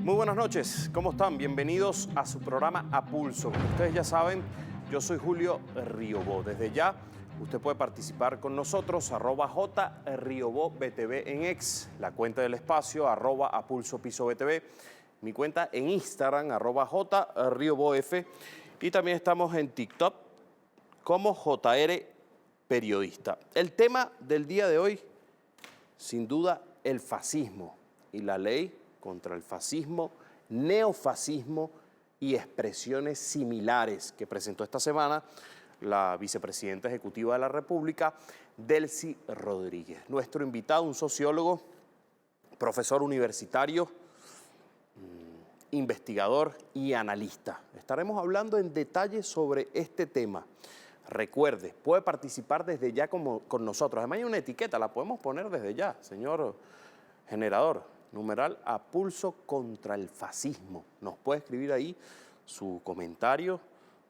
Muy buenas noches, ¿cómo están? Bienvenidos a su programa A Pulso. Como ustedes ya saben, yo soy Julio Riobó. Desde ya, usted puede participar con nosotros, @JRiobóBTV en X, la cuenta del espacio, @APulsoPisoBTV, mi cuenta en Instagram, @JRiobóF, y también estamos en TikTok como JR Periodista. El tema del día de hoy, sin duda, el fascismo y la ley contra el fascismo, neofascismo y expresiones similares que presentó esta semana la vicepresidenta ejecutiva de la República, Delcy Rodríguez. Nuestro invitado, un sociólogo, profesor universitario, investigador y analista. Estaremos hablando en detalle sobre este tema. Recuerde, puede participar desde ya con nosotros. Además hay una etiqueta, la podemos poner desde ya, señor generador. Numeral A Pulso contra el fascismo. Nos puede escribir ahí su comentario,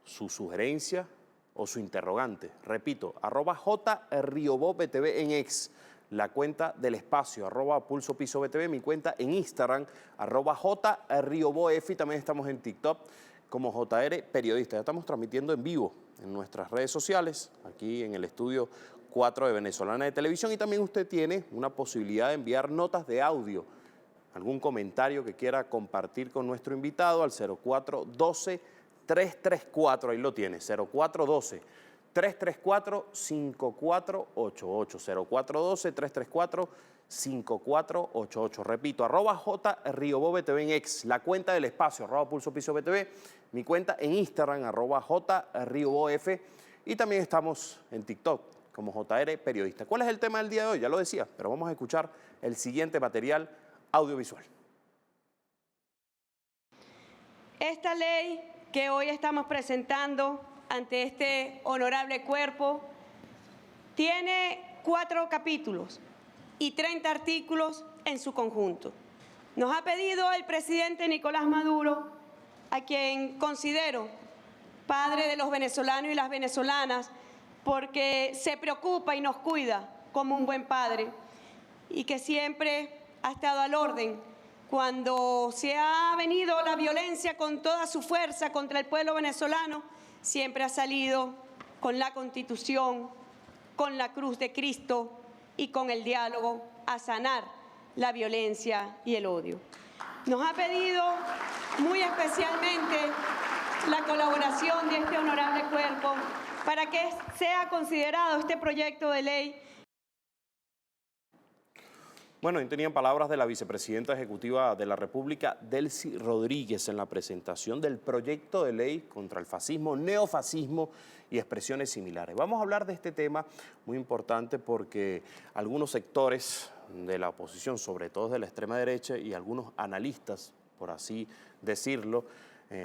su sugerencia o su interrogante. Repito, @JRiobóBTV en X, la cuenta del espacio, @APulsoPisoBTV, mi cuenta en Instagram, @JRiobóF, y también estamos en TikTok como JR Periodista. Ya estamos transmitiendo en vivo en nuestras redes sociales, aquí en el estudio 4 de Venezolana de Televisión, y también usted tiene una posibilidad de enviar notas de audio, algún comentario que quiera compartir con nuestro invitado al 0412-334, ahí lo tiene, 0412-334-5488, 0412-334-5488. Repito, @JRiobóBTV en X, la cuenta del espacio, @APulsoPisoBTV, mi cuenta en Instagram, @JRiobóF, y también estamos en TikTok como JR Periodista. ¿Cuál es el tema del día de hoy? Ya lo decía, pero vamos a escuchar el siguiente material audiovisual. Esta ley que hoy estamos presentando ante este honorable cuerpo tiene 4 capítulos y 30 artículos en su conjunto. Nos ha pedido el presidente Nicolás Maduro, a quien considero padre de los venezolanos y las venezolanas, porque se preocupa y nos cuida como un buen padre y que siempre ha estado al orden cuando se ha venido la violencia con toda su fuerza contra el pueblo venezolano. Siempre ha salido con la Constitución, con la cruz de Cristo y con el diálogo a sanar la violencia y el odio. Nos ha pedido muy especialmente la colaboración de este honorable cuerpo para que sea considerado este proyecto de ley. Bueno, ahí tenían palabras de la vicepresidenta ejecutiva de la República, Delcy Rodríguez, en la presentación del proyecto de ley contra el fascismo, neofascismo y expresiones similares. Vamos a hablar de este tema muy importante porque algunos sectores de la oposición, sobre todo de la extrema derecha, y algunos analistas, por así decirlo,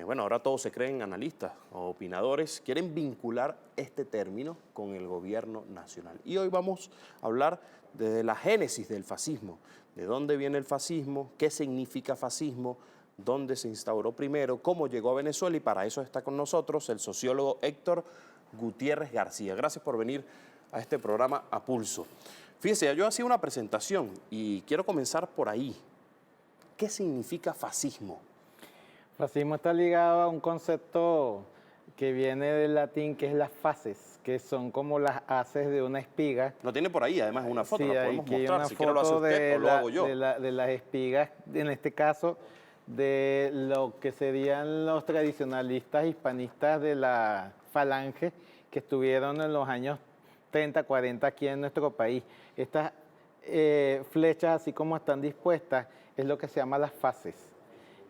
bueno, ahora todos se creen analistas o opinadores, quieren vincular este término con el gobierno nacional. Y hoy vamos a hablar de la génesis del fascismo, de dónde viene el fascismo, qué significa fascismo, dónde se instauró primero, cómo llegó a Venezuela, y para eso está con nosotros el sociólogo Héctor Gutiérrez García. Gracias por venir a este programa A Pulso. Fíjese, yo hacía una presentación y quiero comenzar por ahí. ¿Qué significa fascismo? Fascismo está ligado a un concepto que viene del latín, que es las fases, que son como las haces de una espiga. Lo tiene por ahí, además, una foto, sí, la podemos aquí hay mostrar, una si quiere lo hace usted o lo hago yo. de las espigas, en este caso, de lo que serían los tradicionalistas hispanistas de la Falange, que estuvieron en los años 30, 40 aquí en nuestro país. Estas flechas, así como están dispuestas, es lo que se llama las fases.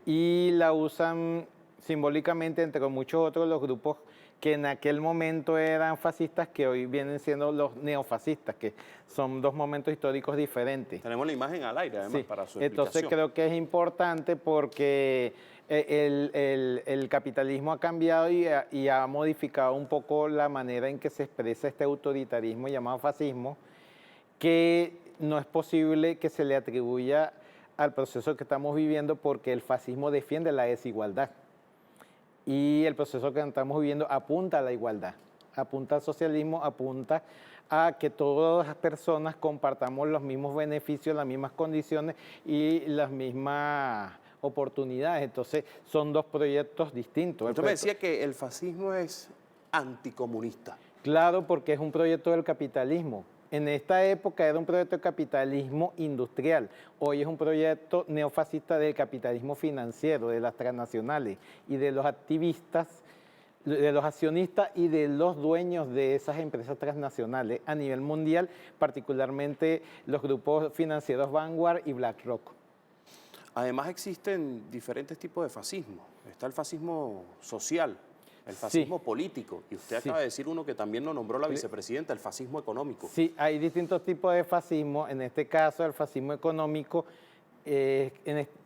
Y la usan simbólicamente, entre muchos otros, los grupos que en aquel momento eran fascistas, que hoy vienen siendo los neofascistas, que son dos momentos históricos diferentes. Tenemos la imagen al aire, además, Sí. para su Entonces explicación. creo que es importante porque el capitalismo ha cambiado y ha modificado un poco la manera en que se expresa este autoritarismo llamado fascismo, que no es posible que se le atribuya al proceso que estamos viviendo, porque el fascismo defiende la desigualdad y el proceso que estamos viviendo apunta a la igualdad, apunta al socialismo, apunta a que todas las personas compartamos los mismos beneficios, las mismas condiciones y las mismas oportunidades. Entonces, son dos proyectos distintos. Usted me decía que el fascismo es anticomunista. Claro, porque es un proyecto del capitalismo. En esta época era un proyecto de capitalismo industrial. Hoy es un proyecto neofascista del capitalismo financiero, de las transnacionales y de los activistas, de los accionistas y de los dueños de esas empresas transnacionales a nivel mundial, particularmente los grupos financieros Vanguard y BlackRock. Además existen diferentes tipos de fascismo. Está el fascismo social, el fascismo político, y usted acaba de decir uno que también lo nombró la vicepresidenta, el fascismo económico. Sí, hay distintos tipos de fascismo. En este caso, el fascismo económico,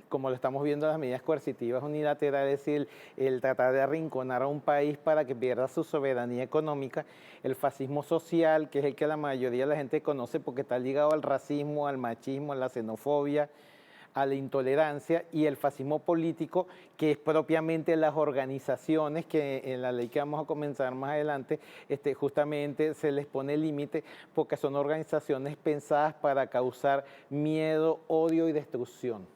como lo estamos viendo, las medidas coercitivas unilaterales, es decir, el tratar de arrinconar a un país para que pierda su soberanía económica. El fascismo social, que es el que la mayoría de la gente conoce porque está ligado al racismo, al machismo, a la xenofobia, a la intolerancia, y el fascismo político, que es propiamente las organizaciones que en la ley que vamos a comenzar más adelante, justamente se les pone límite porque son organizaciones pensadas para causar miedo, odio y destrucción.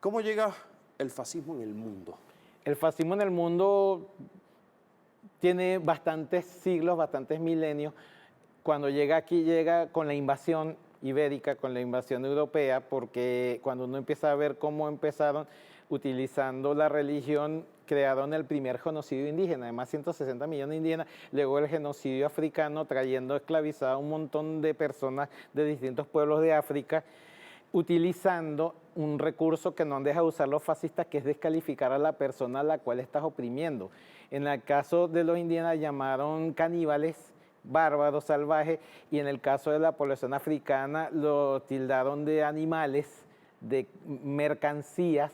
¿Cómo llega el fascismo en el mundo? El fascismo en el mundo tiene bastantes siglos, bastantes milenios. Cuando llega aquí, llega con la invasión ibérica, con la invasión europea, porque cuando uno empieza a ver cómo empezaron utilizando la religión, crearon el primer genocidio indígena, además 160 millones de indígenas, luego el genocidio africano, trayendo esclavizado a un montón de personas de distintos pueblos de África, utilizando un recurso que no han dejado usar los fascistas, que es descalificar a la persona a la cual estás oprimiendo. En el caso de los indígenas llamaron caníbales, bárbaros, salvajes, y en el caso de la población africana lo tildaron de animales, de mercancías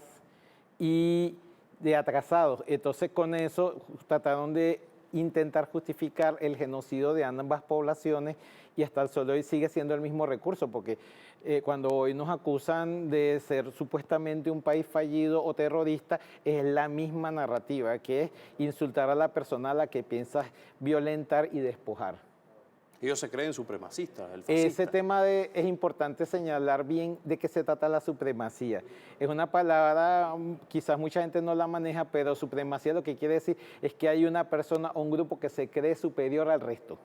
y de atrasados. Entonces con eso trataron de intentar justificar el genocidio de ambas poblaciones, y hasta el sol de hoy sigue siendo el mismo recurso, porque cuando hoy nos acusan de ser supuestamente un país fallido o terrorista, es la misma narrativa, que es insultar a la persona a la que piensas violentar y despojar. Ellos se creen supremacistas, el fascista. Ese tema es importante señalar bien de qué se trata la supremacía. Es una palabra, quizás mucha gente no la maneja, pero supremacía lo que quiere decir es que hay una persona o un grupo que se cree superior al resto.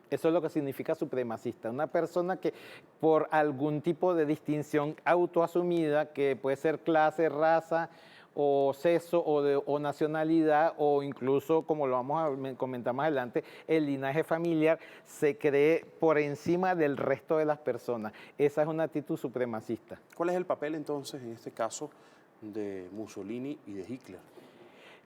Eso es lo que significa supremacista. Una persona que por algún tipo de distinción autoasumida, que puede ser clase, raza, o sexo, o nacionalidad, o incluso, como lo vamos a comentar más adelante, el linaje familiar, se cree por encima del resto de las personas. Esa es una actitud supremacista. ¿Cuál es el papel entonces, en este caso, de Mussolini y de Hitler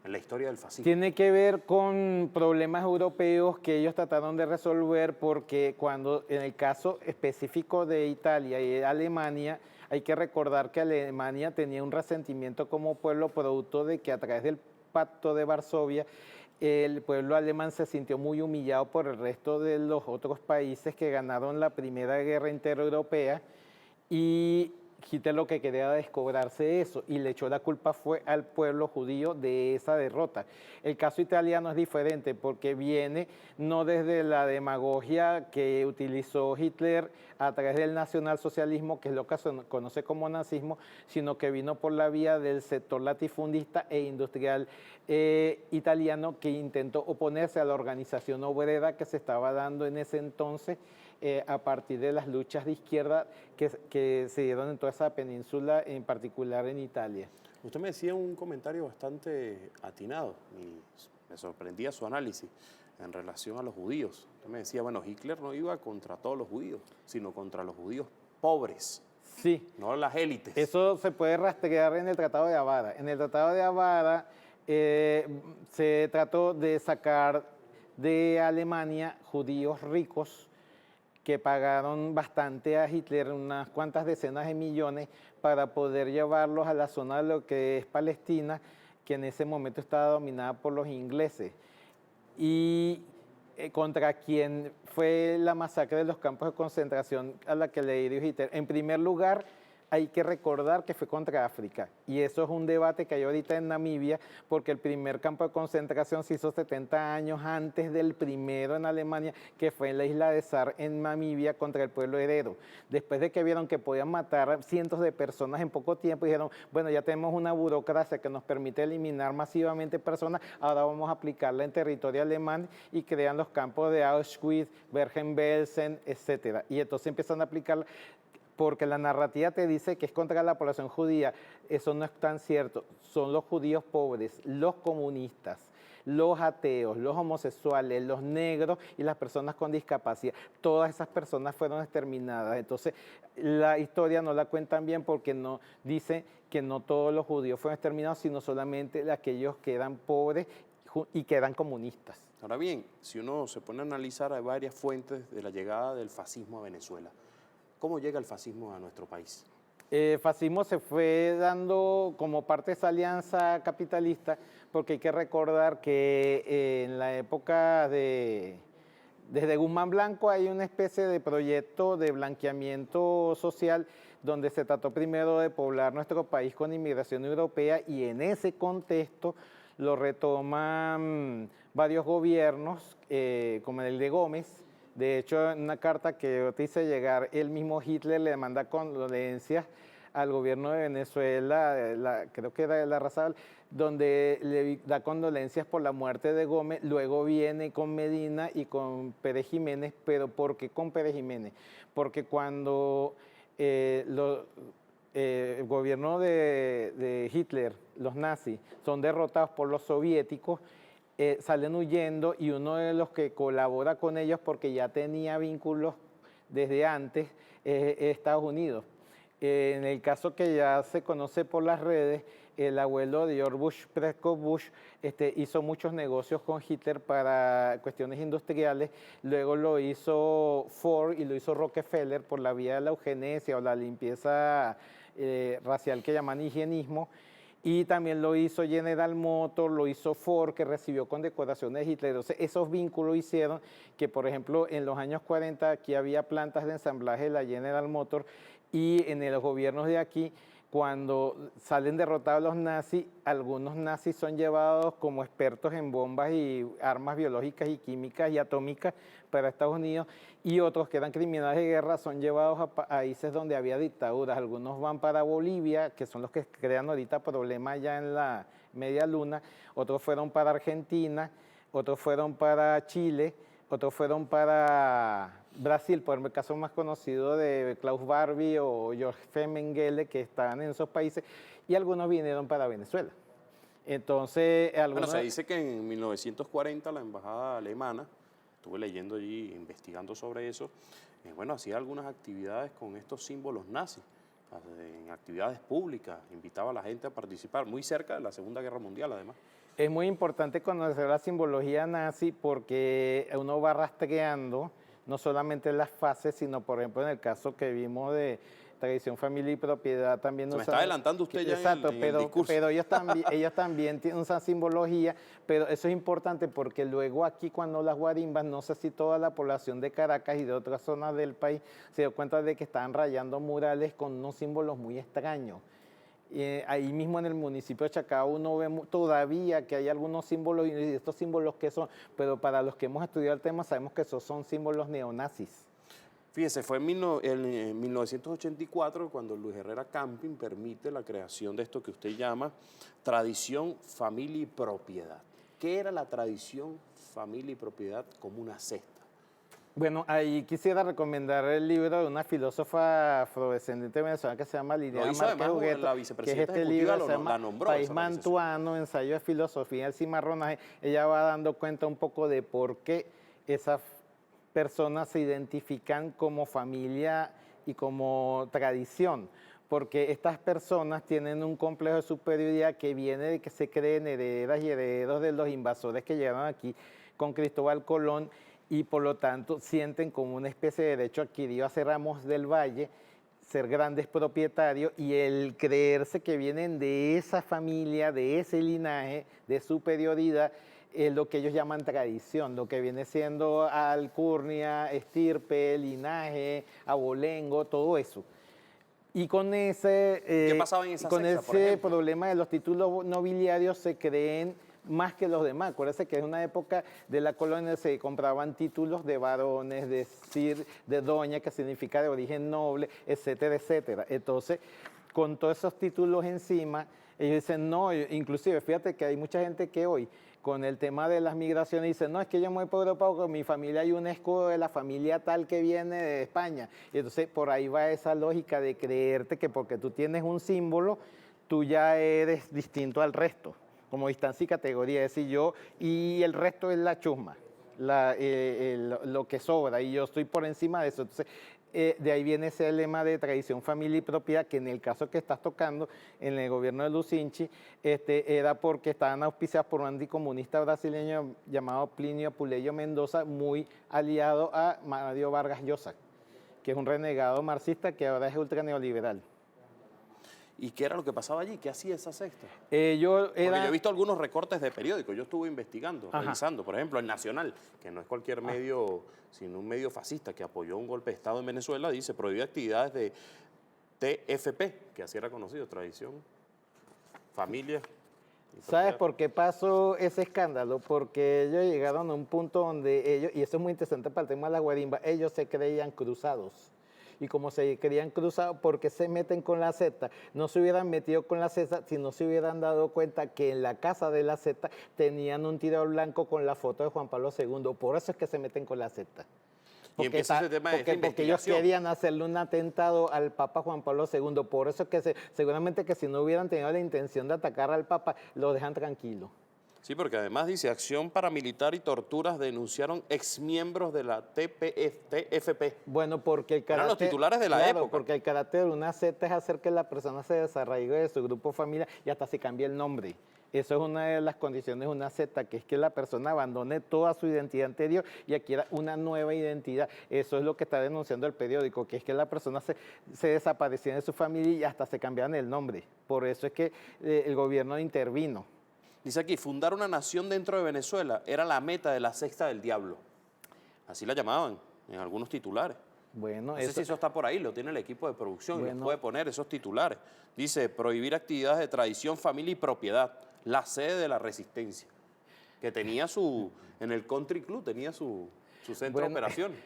en la historia del fascismo? Tiene que ver con problemas europeos que ellos trataron de resolver, porque cuando, en el caso específico de Italia y de Alemania, hay que recordar que Alemania tenía un resentimiento como pueblo producto de que a través del Pacto de Varsovia el pueblo alemán se sintió muy humillado por el resto de los otros países que ganaron la Primera Guerra Intereuropea, y Hitler lo que quería era descobrarse eso, y le echó la culpa fue al pueblo judío de esa derrota. El caso italiano es diferente porque viene no desde la demagogia que utilizó Hitler a través del nacionalsocialismo, que es lo que se conoce como nazismo, sino que vino por la vía del sector latifundista e industrial italiano, que intentó oponerse a la organización obrera que se estaba dando en ese entonces, a partir de las luchas de izquierda que se dieron en toda esa península, en particular en Italia. Usted me decía un comentario bastante atinado y me sorprendía su análisis en relación a los judíos. Usted me decía, bueno, Hitler no iba contra todos los judíos, sino contra los judíos pobres. Sí. No las élites. Eso se puede rastrear en el Tratado de Avada. En el Tratado de Avada se trató de sacar de Alemania judíos ricos que pagaron bastante a Hitler, unas cuantas decenas de millones, para poder llevarlos a la zona de lo que es Palestina, que en ese momento estaba dominada por los ingleses. Y contra quien fue la masacre de los campos de concentración a la que le dio Hitler. En primer lugar, hay que recordar que fue contra África. Y eso es un debate que hay ahorita en Namibia, porque el primer campo de concentración se hizo 70 años antes del primero en Alemania, que fue en la isla de Sar, en Namibia, contra el pueblo herero. Después de que vieron que podían matar cientos de personas en poco tiempo, dijeron, bueno, ya tenemos una burocracia que nos permite eliminar masivamente personas, ahora vamos a aplicarla en territorio alemán y crean los campos de Auschwitz, Bergen-Belsen, etcétera. Y entonces empiezan a aplicarla, porque la narrativa te dice que es contra la población judía. Eso no es tan cierto. Son los judíos pobres, los comunistas, los ateos, los homosexuales, los negros y las personas con discapacidad. Todas esas personas fueron exterminadas. Entonces, la historia no la cuentan bien porque no dice que no todos los judíos fueron exterminados, sino solamente aquellos que eran pobres y que eran comunistas. Ahora bien, si uno se pone a analizar, hay varias fuentes de la llegada del fascismo a Venezuela. ¿Cómo llega el fascismo a nuestro país? El fascismo se fue dando como parte de esa alianza capitalista, porque hay que recordar que en la época desde Guzmán Blanco hay una especie de proyecto de blanqueamiento social donde se trató primero de poblar nuestro país con inmigración europea, y en ese contexto lo retoman varios gobiernos, como el de Gómez. De hecho, en una carta que yo te hice llegar, el mismo Hitler le manda condolencias al gobierno de Venezuela, creo que era de Larrazábal, donde le da condolencias por la muerte de Gómez. Luego viene con Medina y con Pérez Jiménez. ¿Pero por qué con Pérez Jiménez? Porque cuando el gobierno de Hitler, los nazis, son derrotados por los soviéticos, salen huyendo, y uno de los que colabora con ellos, porque ya tenía vínculos desde antes, es Estados Unidos. En el caso que ya se conoce por las redes, el abuelo de George Bush, Prescott Bush, hizo muchos negocios con Hitler para cuestiones industriales. Luego lo hizo Ford y lo hizo Rockefeller por la vía de la eugenesia o la limpieza racial que llaman higienismo. Y también lo hizo General Motors, lo hizo Ford, que recibió condecoraciones de Hitler. Entonces, esos vínculos hicieron que, por ejemplo, en los años 40 aquí había plantas de ensamblaje de la General Motors, y en los gobiernos de aquí, cuando salen derrotados los nazis, algunos nazis son llevados como expertos en bombas y armas biológicas y químicas y atómicas para Estados Unidos, y otros que eran criminales de guerra son llevados a países donde había dictaduras. Algunos van para Bolivia, que son los que crean ahorita problemas ya en la media luna, otros fueron para Argentina, otros fueron para Chile, otros fueron para Brasil, por el caso más conocido de Klaus Barbie o George Mengele, que estaban en esos países, y algunos vinieron para Venezuela. Entonces, Bueno, se dice que en 1940 la embajada alemana, estuve leyendo allí, investigando sobre eso, bueno, hacía algunas actividades con estos símbolos nazis, en actividades públicas, invitaba a la gente a participar, muy cerca de la Segunda Guerra Mundial, además. Es muy importante conocer la simbología nazi, porque uno va rastreando no solamente las fases, sino, por ejemplo, en el caso que vimos de tradición, familia y propiedad, también... Se me está adelantando usted ya. Exacto, en el discurso. pero ellos también tienen esa simbología, pero eso es importante porque luego aquí, cuando las guarimbas, no sé si toda la población de Caracas y de otras zonas del país se dio cuenta de que estaban rayando murales con unos símbolos muy extraños. Ahí mismo en el municipio de Chacao uno ve todavía que hay algunos símbolos, y estos símbolos que son, pero para los que hemos estudiado el tema sabemos que esos son símbolos neonazis. Fíjese, fue en 1984 cuando Luis Herrera Camping permite la creación de esto que usted llama tradición, familia y propiedad. ¿Qué era la tradición, familia y propiedad como una cesta? Bueno, ahí quisiera recomendar el libro de una filósofa afrodescendiente venezolana que se llama Liliana Márquez Hugueto, que es este libro que se llama País Mantuano, ensayo de filosofía del cimarronaje. Ella va dando cuenta un poco de por qué esas personas se identifican como familia y como tradición, porque estas personas tienen un complejo de superioridad que viene de que se creen herederas y herederos de los invasores que llegaron aquí con Cristóbal Colón, y por lo tanto sienten como una especie de derecho adquirido a ser amos del valle, ser grandes propietarios, y el creerse que vienen de esa familia, de ese linaje de superioridad, es lo que ellos llaman tradición, lo que viene siendo alcurnia, estirpe, linaje, abolengo, todo eso. Y con ese, ¿Qué pasaba en esa con secta, por ese ejemplo? problema de los títulos nobiliarios se creen más que los demás. Acuérdense que es una época de la colonia, se compraban títulos de varones, de sir, de doña, que significa de origen noble, etcétera, etcétera. Entonces, con todos esos títulos encima, ellos dicen, no, inclusive fíjate que hay mucha gente que hoy, con el tema de las migraciones, dice, no, es que yo me voy por Europa porque en mi familia hay un escudo de la familia tal que viene de España. Y entonces por ahí va esa lógica de creerte que porque tú tienes un símbolo, tú ya eres distinto al resto, como distancia y categoría, es decir, yo, y el resto es la chusma, lo que sobra, y yo estoy por encima de eso. Entonces, de ahí viene ese lema de tradición, familia y propiedad, que en el caso que estás tocando, en el gobierno de Lucinchi, era porque estaban auspiciados por un anticomunista brasileño llamado Plinio Apuleyo Mendoza, muy aliado a Mario Vargas Llosa, que es un renegado marxista que ahora es ultra neoliberal. ¿Y qué era lo que pasaba allí? ¿Qué hacía esa secta? Porque Porque yo he visto algunos recortes de periódicos, yo estuve investigando, Ajá. revisando, por ejemplo, el Nacional, que no es cualquier medio, sino un medio fascista que apoyó un golpe de Estado en Venezuela, dice, prohibir actividades de TFP, que así era conocido, tradición, familia. Y ¿Sabes propiedad. por qué pasó ese escándalo? Porque ellos llegaron a un punto donde ellos, y eso es muy interesante para el tema de la guarimba, ellos se creían cruzados. Y como se creían cruzados, ¿por qué se meten con la secta? No se hubieran metido con la secta si no se hubieran dado cuenta que en la casa de la secta tenían un tiro blanco con la foto de Juan Pablo II. Por eso es que se meten con la secta. Y empieza ese tema de esta Porque ellos investigación. querían hacerle un atentado al Papa Juan Pablo II. Por eso es que seguramente que si no hubieran tenido la intención de atacar al Papa, lo dejan tranquilo. Sí, porque además dice, acción paramilitar y torturas denunciaron exmiembros de la TFP. Bueno, porque el Eran los carácter... titulares de la claro, época. porque el carácter de una secta es hacer que la persona se desarraigue de su grupo familiar y hasta se cambie el nombre. Eso es una de las condiciones de una secta, que es que la persona abandone toda su identidad anterior y adquiera una nueva identidad. Eso es lo que está denunciando el periódico, que es que la persona se desaparecía de su familia y hasta se cambiaban el nombre. Por eso es que el gobierno intervino. Dice aquí, fundar una nación dentro de Venezuela era la meta de la secta del diablo. Así la llamaban en algunos titulares. Bueno, No sé si eso está por ahí, lo tiene el equipo de producción y Bueno. nos puede poner esos titulares. Dice, prohibir actividades de tradición, familia y propiedad. La sede de la resistencia. Que tenía en el Country Club tenía su centro de operaciones.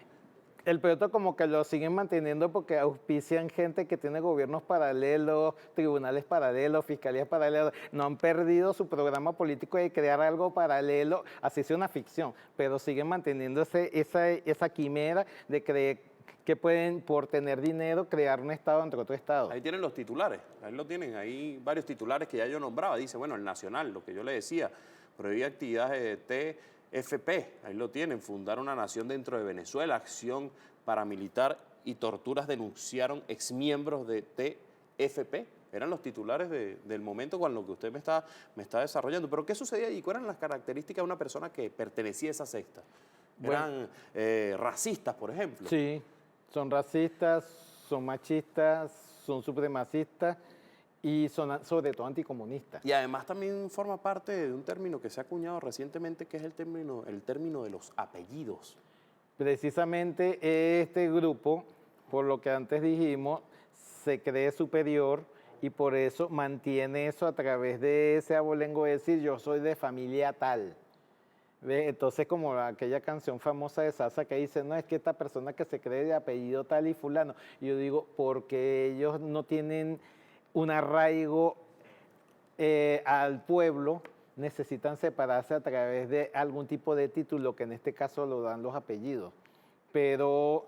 El proyecto como que lo siguen manteniendo porque auspician gente que tiene gobiernos paralelos, tribunales paralelos, fiscalías paralelas. No han perdido su programa político de crear algo paralelo, así sea una ficción, pero siguen manteniendo esa quimera de creer que pueden, por tener dinero, crear un Estado entre otro Estado. Ahí tienen los titulares, ahí lo tienen, hay varios titulares que ya yo nombraba. Dice, bueno, el Nacional, lo que yo le decía, prohibir actividades de TFP, ahí lo tienen, fundar una nación dentro de Venezuela, acción paramilitar y torturas denunciaron exmiembros de TFP. Eran los titulares del momento con lo que usted me está desarrollando. Pero ¿qué sucedía allí? ¿Cuáles eran las características de una persona que pertenecía a esa secta? ¿Eran racistas, por ejemplo? Sí, son racistas, son machistas, son supremacistas y son sobre todo anticomunistas. Y además también forma parte de un término que se ha acuñado recientemente, que es el término de los apellidos. Precisamente este grupo, por lo que antes dijimos, se cree superior y por eso mantiene eso a través de ese abolengo de decir yo soy de familia tal. ¿Ve? Entonces, como aquella canción famosa de Salsa que dice, no, es que esta persona que se cree de apellido tal y fulano. Y yo digo, porque ellos no tienen un arraigo al pueblo, necesitan separarse a través de algún tipo de título, que en este caso lo dan los apellidos. Pero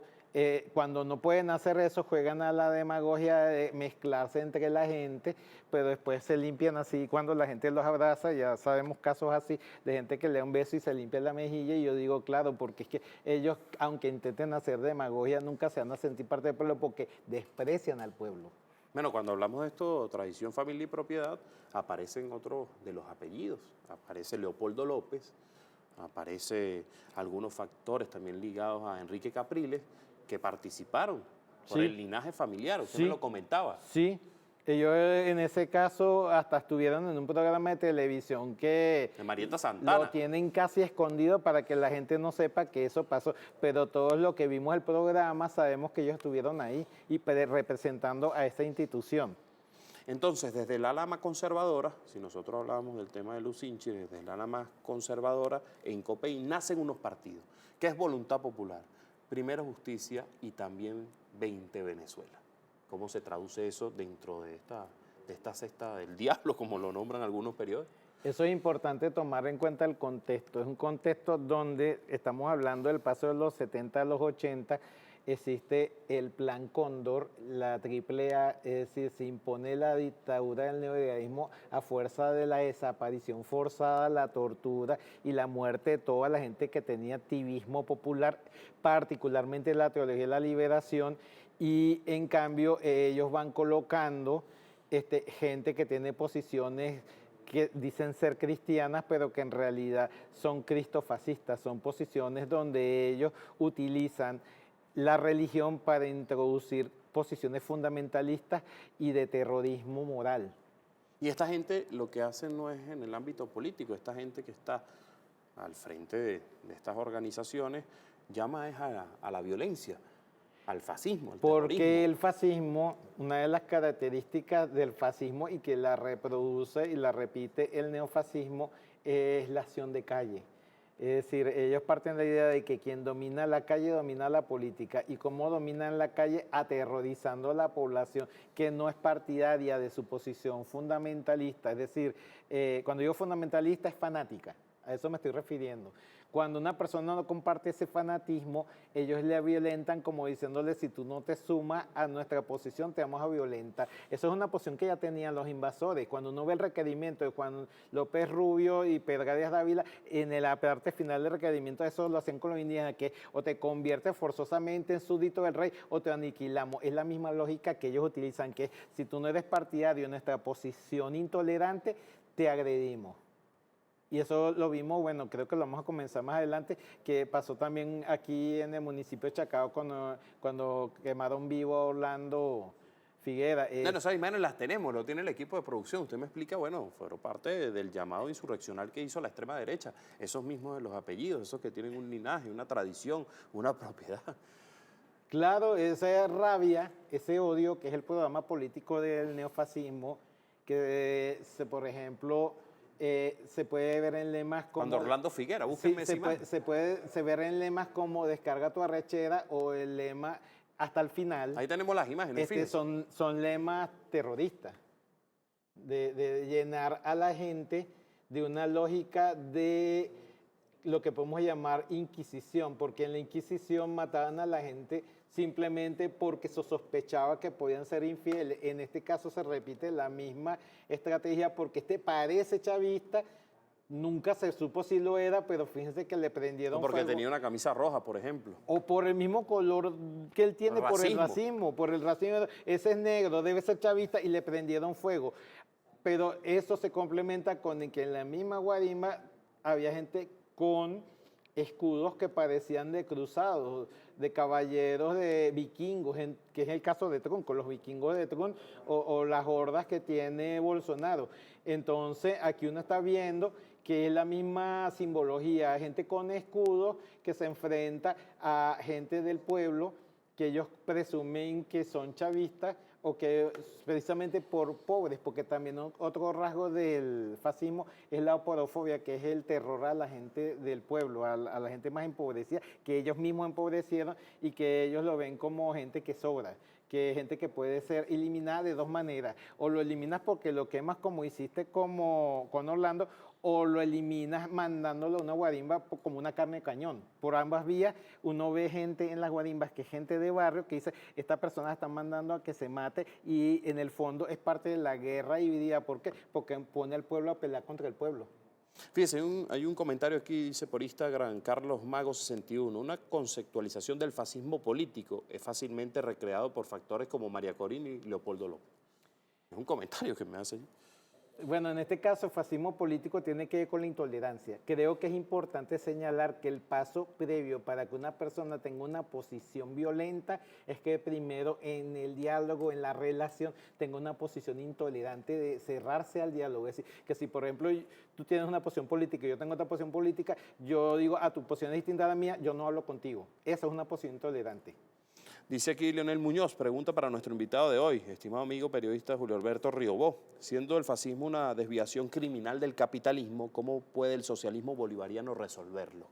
cuando no pueden hacer eso, juegan a la demagogia de mezclarse entre la gente, pero después se limpian así cuando la gente los abraza. Ya sabemos casos así de gente que le da un beso y se limpia la mejilla, y yo digo, claro, porque es que ellos, aunque intenten hacer demagogia, nunca se van a sentir parte del pueblo porque desprecian al pueblo. Bueno, cuando hablamos de esto, tradición, familia y propiedad, aparecen otros de los apellidos. Aparece Leopoldo López, aparece algunos factores también ligados a Enrique Capriles que participaron por Sí. el linaje familiar. Usted Sí. me lo comentaba. Sí, Ellos en ese caso hasta estuvieron en un programa de televisión que De Marieta Santana. lo tienen casi escondido para que la gente no sepa que eso pasó, pero todos los que vimos el programa sabemos que ellos estuvieron ahí y representando a esta institución. Entonces, desde el ala más conservadora, si nosotros hablábamos del tema de Lucinchi, desde el ala más conservadora, en COPEI nacen unos partidos, que es Voluntad Popular, Primero Justicia y también 20 Venezuela. ¿Cómo se traduce eso dentro de esta cesta del diablo, como lo nombran algunos periódicos? Eso es importante tomar en cuenta el contexto. Es un contexto donde estamos hablando del paso de los 70 a los 80, existe el Plan Cóndor, la AAA, es decir, se impone la dictadura del neoliberalismo a fuerza de la desaparición forzada, la tortura y la muerte de toda la gente que tenía activismo popular, particularmente la teología de la liberación, y en cambio ellos van colocando gente que tiene posiciones que dicen ser cristianas, pero que en realidad son cristofascistas, son posiciones donde ellos utilizan la religión para introducir posiciones fundamentalistas y de terrorismo moral. Y esta gente lo que hace no es en el ámbito político, esta gente que está al frente de estas organizaciones llama es a la violencia, al fascismo, al terrorismo. Porque el fascismo, una de las características del fascismo y que la reproduce y la repite el neofascismo es la acción de calle. Es decir, ellos parten de la idea de que quien domina la calle domina la política. ¿Y cómo dominan la calle? Aterrorizando a la población que no es partidaria de su posición fundamentalista. Es decir, cuando digo fundamentalista es fanática, a eso me estoy refiriendo. Cuando una persona no comparte ese fanatismo, ellos le violentan como diciéndole, si tú no te sumas a nuestra posición, te vamos a violentar. Eso es una posición que ya tenían los invasores. Cuando uno ve el requerimiento de Juan López Rubio y Pedro Arias Dávila, en la parte final del requerimiento, eso lo hacen con los indígenas, que o te conviertes forzosamente en súbdito del rey o te aniquilamos. Es la misma lógica que ellos utilizan, que si tú no eres partidario de nuestra posición intolerante, te agredimos. Y eso lo vimos, bueno, creo que lo vamos a comenzar más adelante, que pasó también aquí en el municipio de Chacao cuando quemaron vivo a Orlando Figuera. Bueno, esas imágenes las tenemos, lo tiene el equipo de producción. Usted me explica, bueno, fueron parte del llamado insurreccional que hizo la extrema derecha. Esos mismos de los apellidos, esos que tienen un linaje, una tradición, una propiedad. Claro, esa rabia, ese odio, que es el programa político del neofascismo, que por ejemplo... se puede ver en lemas como... Cuando Orlando Figuera, búsquenme esa imagen. Se ve en lemas como descarga tu arrechera o el lema hasta el final. Ahí tenemos las imágenes. Son lemas terroristas, de llenar a la gente de una lógica de lo que podemos llamar inquisición, porque en la inquisición mataban a la gente simplemente porque se sospechaba que podían ser infieles. En este caso se repite la misma estrategia porque parece chavista, nunca se supo si lo era, pero fíjense que le prendieron porque fuego. tenía una camisa roja, por ejemplo. O por el mismo color que él tiene, por el racismo. Ese es negro, debe ser chavista y le prendieron fuego. Pero eso se complementa con que en la misma guarimba había gente con escudos que parecían de cruzados, de caballeros de vikingos, que es el caso de Trump, con los vikingos de Trump o las hordas que tiene Bolsonaro. Entonces, aquí uno está viendo que es la misma simbología, gente con escudos que se enfrenta a gente del pueblo que ellos presumen que son chavistas o que precisamente por pobres, porque también otro rasgo del fascismo es la oporofobia, que es el terror a la gente del pueblo, a la gente más empobrecida, que ellos mismos empobrecieron y que ellos lo ven como gente que sobra, que gente que puede ser eliminada de dos maneras, o lo eliminas porque lo quemas como hiciste con Orlando, o lo eliminas mandándolo a una guarimba como una carne de cañón. Por ambas vías uno ve gente en las guarimbas que es gente de barrio que dice, esta persona está mandando a que se mate y en el fondo es parte de la guerra dividida. ¿Por qué? Porque pone al pueblo a pelear contra el pueblo. Fíjese, hay un comentario aquí, dice por Instagram, Carlos Mago 61, una conceptualización del fascismo político es fácilmente recreado por factores como María Corina y Leopoldo López. Es un comentario que me hace. Bueno, en este caso, fascismo político tiene que ver con la intolerancia. Creo que es importante señalar que el paso previo para que una persona tenga una posición violenta es que primero en el diálogo, en la relación, tenga una posición intolerante de cerrarse al diálogo. Es decir, que si por ejemplo tú tienes una posición política y yo tengo otra posición política, yo digo, tu posición es distinta a la mía, yo no hablo contigo. Esa es una posición intolerante. Dice aquí Leonel Muñoz, pregunta para nuestro invitado de hoy, estimado amigo periodista Julio Alberto Riobó. Siendo el fascismo una desviación criminal del capitalismo, ¿cómo puede el socialismo bolivariano resolverlo?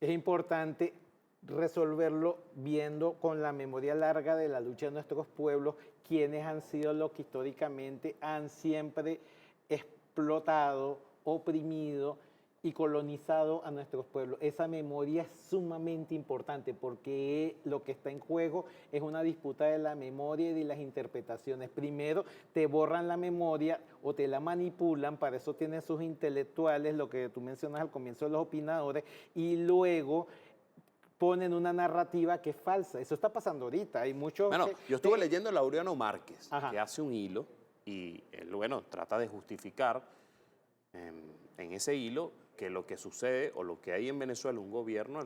Es importante resolverlo viendo con la memoria larga de la lucha de nuestros pueblos, quienes han sido los que históricamente han siempre explotado, oprimido y colonizado a nuestros pueblos. Esa memoria es sumamente importante porque lo que está en juego es una disputa de la memoria y de las interpretaciones. Primero te borran la memoria o te la manipulan, para eso tienen sus intelectuales, lo que tú mencionas al comienzo de los opinadores, y luego ponen una narrativa que es falsa. Eso está pasando ahorita. Hay muchos... Bueno, yo estuve leyendo a Laureano Márquez, Ajá. que hace un hilo y él, bueno, trata de justificar en ese hilo que lo que sucede o lo que hay en Venezuela, el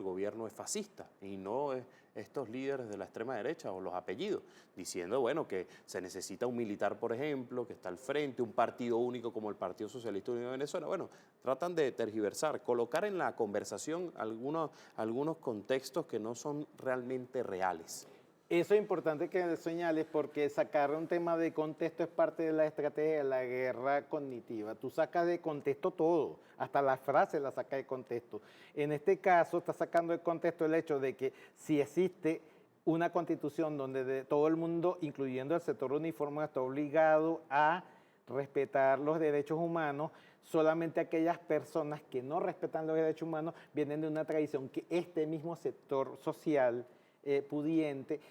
gobierno es fascista y no es estos líderes de la extrema derecha o los apellidos, diciendo, bueno, que se necesita un militar, por ejemplo, que está al frente, un partido único como el Partido Socialista Unido de Venezuela. Bueno, tratan de tergiversar, colocar en la conversación algunos contextos que no son realmente reales. Eso es importante que señales porque sacar un tema de contexto es parte de la estrategia de la guerra cognitiva. Tú sacas de contexto todo, hasta las frases las sacas de contexto. En este caso, está sacando de contexto el hecho de que si existe una constitución donde todo el mundo, incluyendo el sector uniformado, está obligado a respetar los derechos humanos, solamente aquellas personas que no respetan los derechos humanos vienen de una tradición que este mismo sector social pudiente,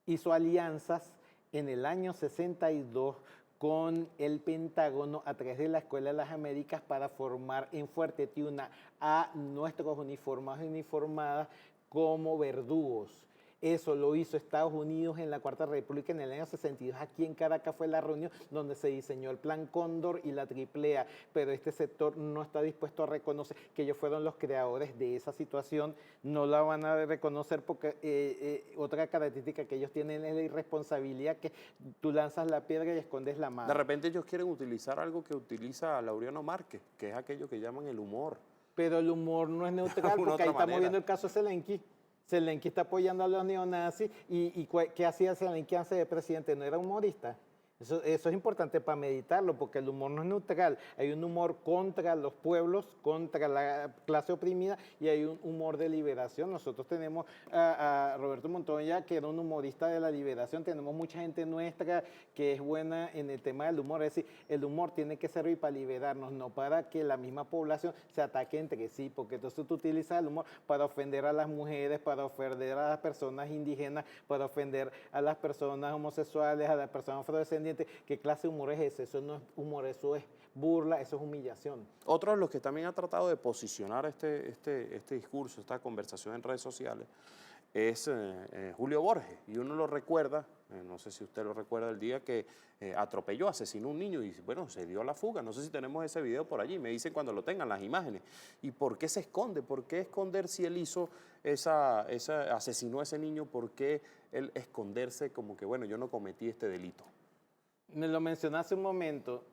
hizo alianzas en el año 62 con el Pentágono a través de la Escuela de las Américas para formar en Fuerte Tiuna a nuestros uniformados y uniformadas como verdugos. Eso lo hizo Estados Unidos en la Cuarta República en el año 62. Aquí en Caracas fue la reunión donde se diseñó el Plan Cóndor y la AAA, pero este sector no está dispuesto a reconocer que ellos fueron los creadores de esa situación. No la van a reconocer porque otra característica que ellos tienen es la irresponsabilidad, que tú lanzas la piedra y escondes la mano. De repente ellos quieren utilizar algo que utiliza Laureano Márquez, que es aquello que llaman el humor. Pero el humor no es neutral porque ahí estamos viendo el caso de Zelensky. Zelensky está apoyando a los neonazis y ¿qué hacía Zelensky antes de presidente? ¿No era humorista? Eso es importante para meditarlo porque el humor no es neutral. Hay un humor contra los pueblos, contra la clase oprimida y hay un humor de liberación. Nosotros tenemos a Roberto Montoya, que era un humorista de la liberación. Tenemos mucha gente nuestra que es buena en el tema del humor. Es decir, el humor tiene que servir para liberarnos, no para que la misma población se ataque entre sí, porque entonces tú utilizas el humor para ofender a las mujeres, para ofender a las personas indígenas, para ofender a las personas homosexuales, a las personas afrodescendientes. ¿Qué clase de humor es ese? Eso no es humor, eso es burla, eso es humillación. Otro de los que también ha tratado de posicionar este discurso, esta conversación en redes sociales, es Julio Borges. Y uno lo recuerda, no sé si usted lo recuerda, el día que atropelló, asesinó a un niño y bueno, se dio a la fuga. No sé si tenemos ese video por allí, me dicen cuando lo tengan las imágenes. ¿Y por qué se esconde? ¿Por qué esconder si él hizo asesinó a ese niño? ¿Por qué él esconderse como que, bueno, yo no cometí este delito? Me lo mencioné hace un momento,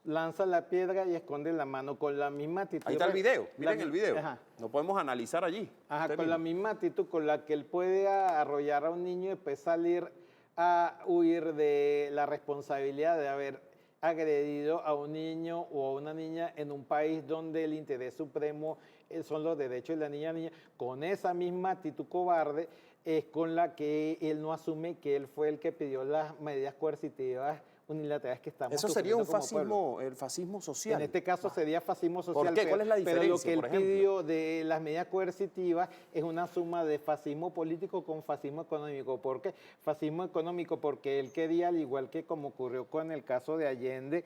lanza la piedra y esconde la mano con la misma actitud. Ahí está el video, miren el video, ajá. Lo podemos analizar allí. Ajá, con la misma actitud con la que él puede arrollar a un niño y después salir a huir de la responsabilidad de haber agredido a un niño o a una niña en un país donde el interés supremo son los derechos de la niña, con esa misma actitud cobarde es con la que él no asume que él fue el que pidió las medidas coercitivas unilaterales que estamos Eso sería un como fascismo, pueblo. el fascismo social. En este caso sería fascismo social. ¿Por qué? ¿Cuál es la diferencia, Pero lo que él por ejemplo? pidió de las medidas coercitivas es una suma de fascismo político con fascismo económico. ¿Por qué? Fascismo económico porque él quería, al igual que como ocurrió con el caso de Allende,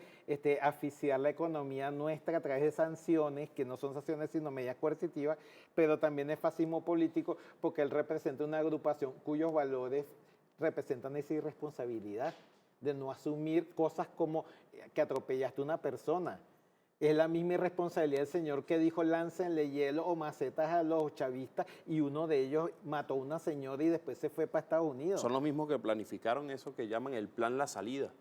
asfixiar la economía nuestra a través de sanciones, que no son sanciones sino medidas coercitivas, pero también es fascismo político porque él representa una agrupación cuyos valores representan esa irresponsabilidad. de no asumir cosas como que atropellaste a una persona. Es la misma irresponsabilidad del señor que dijo láncenle hielo o macetas a los chavistas y uno de ellos mató a una señora y después se fue para Estados Unidos. Son los mismos que planificaron eso que llaman el plan La Salida.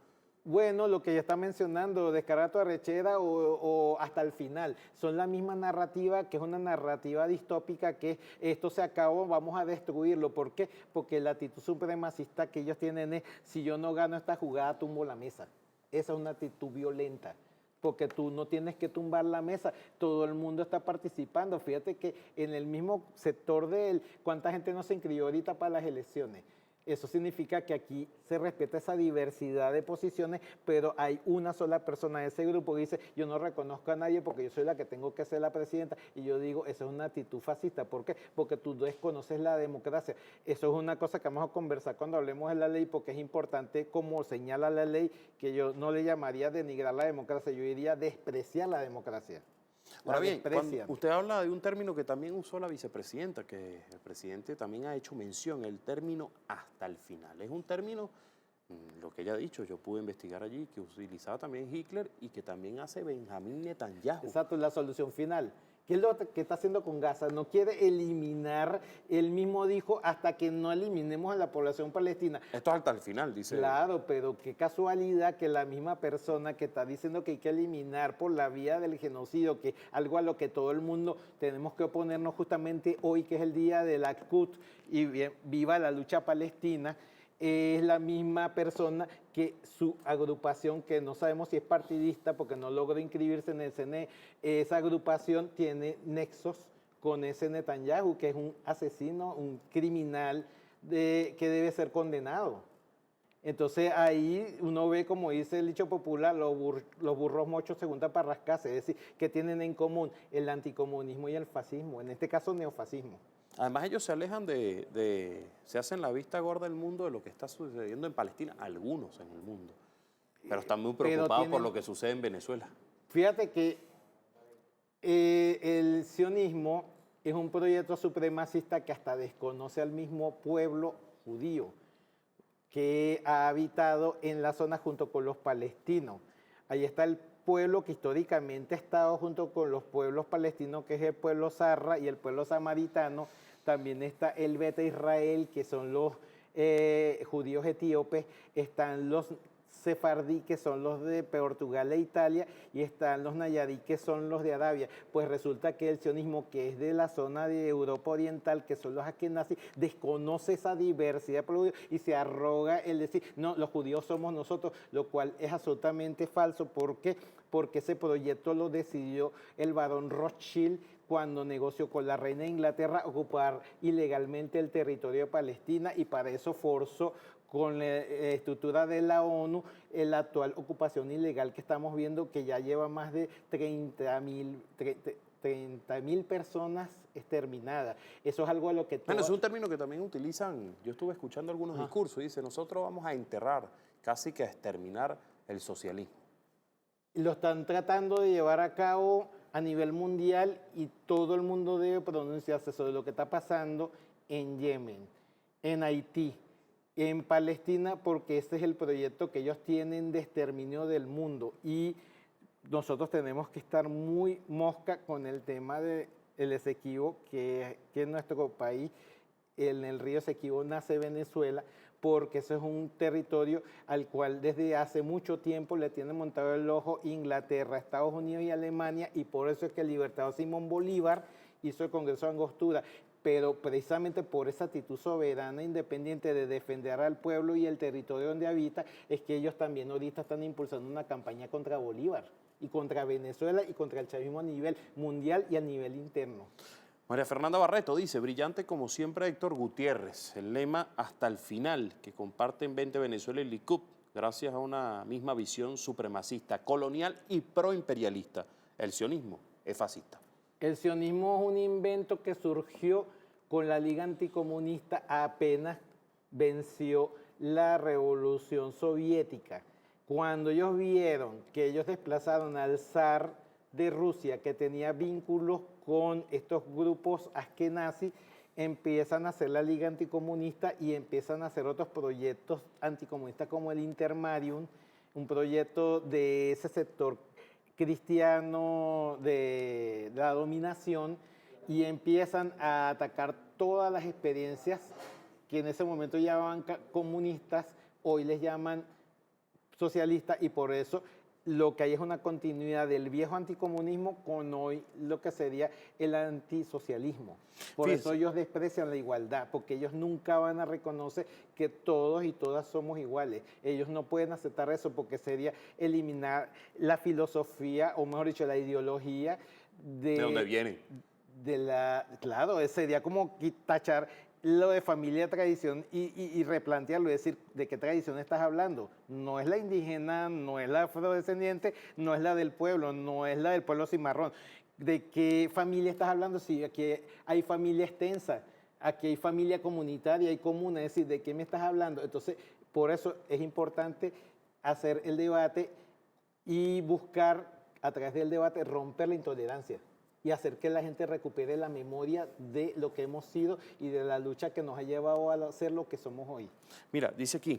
Bueno, lo que ya está mencionando, descarga tu arrechera o hasta el final, son la misma narrativa, que es una narrativa distópica, que esto se acabó, vamos a destruirlo. ¿Por qué? Porque la actitud supremacista que ellos tienen es, si yo no gano esta jugada, tumbo la mesa. Esa es una actitud violenta, porque tú no tienes que tumbar la mesa, todo el mundo está participando. Fíjate que en el mismo sector de él, ¿cuánta gente no se inscribió ahorita para las elecciones? Eso significa que aquí se respeta esa diversidad de posiciones, pero hay una sola persona de ese grupo que dice, yo no reconozco a nadie porque yo soy la que tengo que ser la presidenta. Y yo digo, eso es una actitud fascista. ¿Por qué? Porque tú desconoces la democracia. Eso es una cosa que vamos a conversar cuando hablemos de la ley, porque es importante, como señala la ley, que yo no le llamaría denigrar la democracia, yo diría despreciar la democracia. Ahora bien, usted habla de un término que también usó la vicepresidenta, que el presidente también ha hecho mención, el término hasta el final. Es un término, lo que ella ha dicho, yo pude investigar allí, que utilizaba también Hitler y que también hace Benjamín Netanyahu. Exacto, la solución final. ¿Qué es lo que está haciendo con Gaza? No quiere eliminar, él mismo dijo, hasta que no eliminemos a la población palestina. Esto es hasta el final, dice. Claro, pero qué casualidad que la misma persona que está diciendo que hay que eliminar por la vía del genocidio, que algo a lo que todo el mundo tenemos que oponernos justamente hoy, que es el día de la Quds y viva la lucha palestina, es la misma persona que su agrupación, que no sabemos si es partidista porque no logró inscribirse en el CNE, esa agrupación tiene nexos con ese Netanyahu, que es un asesino, un criminal que debe ser condenado. Entonces ahí uno ve, como dice el dicho popular, los burros mochos se juntan para rascarse, es decir, que tienen en común el anticomunismo y el fascismo, en este caso neofascismo. Además ellos se alejan se hacen la vista gorda del mundo de lo que está sucediendo en Palestina, algunos en el mundo, pero están muy preocupados por lo que sucede en Venezuela. Fíjate que el sionismo es un proyecto supremacista que hasta desconoce al mismo pueblo judío que ha habitado en la zona junto con los palestinos. Ahí está el pueblo que históricamente ha estado junto con los pueblos palestinos, que es el pueblo sarra y el pueblo samaritano. También está el Beta Israel, que son los judíos etíopes. Están los sefardí, que son los de Portugal e Italia, y están los nayarí, que son los de Arabia. Pues resulta que el sionismo, que es de la zona de Europa Oriental, que son los askenazis, desconoce esa diversidad y se arroga el decir, no, los judíos somos nosotros, lo cual es absolutamente falso. ¿Por qué? Porque ese proyecto lo decidió el barón Rothschild cuando negoció con la reina de Inglaterra ocupar ilegalmente el territorio de Palestina, y para eso forzó con la estructura de la ONU la actual ocupación ilegal que estamos viendo, que ya lleva más de 30.000 personas exterminadas. Eso es algo a lo que... Bueno, es un término que también utilizan, yo estuve escuchando algunos discursos, dice, nosotros vamos a enterrar, casi que a exterminar el socialismo. Lo están tratando de llevar a cabo a nivel mundial y todo el mundo debe pronunciarse sobre lo que está pasando en Yemen, en Haití, en Palestina, porque este es el proyecto que ellos tienen de exterminio del mundo, y nosotros tenemos que estar muy mosca con el tema del Esequibo, que en nuestro país, en el río Esequibo nace Venezuela, porque eso es un territorio al cual desde hace mucho tiempo le tienen montado el ojo Inglaterra, Estados Unidos y Alemania, y por eso es que el libertador Simón Bolívar hizo el Congreso de Angostura. Pero precisamente por esa actitud soberana, independiente de defender al pueblo y el territorio donde habita, es que ellos también ahorita están impulsando una campaña contra Bolívar y contra Venezuela y contra el chavismo a nivel mundial y a nivel interno. María Fernanda Barreto dice, brillante como siempre Héctor Gutiérrez, el lema hasta el final que comparten 20 Venezuela y Likud, gracias a una misma visión supremacista, colonial y proimperialista. El sionismo es fascista. El sionismo es un invento que surgió con la Liga Anticomunista apenas venció la Revolución Soviética. Cuando ellos vieron que ellos desplazaron al zar de Rusia, que tenía vínculos con estos grupos askenazis, empiezan a hacer la Liga Anticomunista y empiezan a hacer otros proyectos anticomunistas como el Intermarium, un proyecto de ese sector cristiano de la dominación, y empiezan a atacar todas las experiencias que en ese momento llamaban comunistas, hoy les llaman socialistas, y por eso lo que hay es una continuidad del viejo anticomunismo con hoy lo que sería el antisocialismo. Por eso ellos desprecian la igualdad, porque ellos nunca van a reconocer que todos y todas somos iguales. Ellos no pueden aceptar eso porque sería eliminar la filosofía, o mejor dicho, la ideología ¿De dónde vienen? Claro, sería como tachar lo de familia, tradición y replantearlo, es decir, ¿de qué tradición estás hablando? No es la indígena, no es la afrodescendiente, no es la del pueblo, no es la del pueblo cimarrón. ¿De qué familia estás hablando? Si aquí hay familia extensa, aquí hay familia comunitaria, hay comuna, es decir, ¿de qué me estás hablando? Entonces, por eso es importante hacer el debate y buscar, a través del debate, romper la intolerancia y hacer que la gente recupere la memoria de lo que hemos sido y de la lucha que nos ha llevado a ser lo que somos hoy. Mira, dice aquí,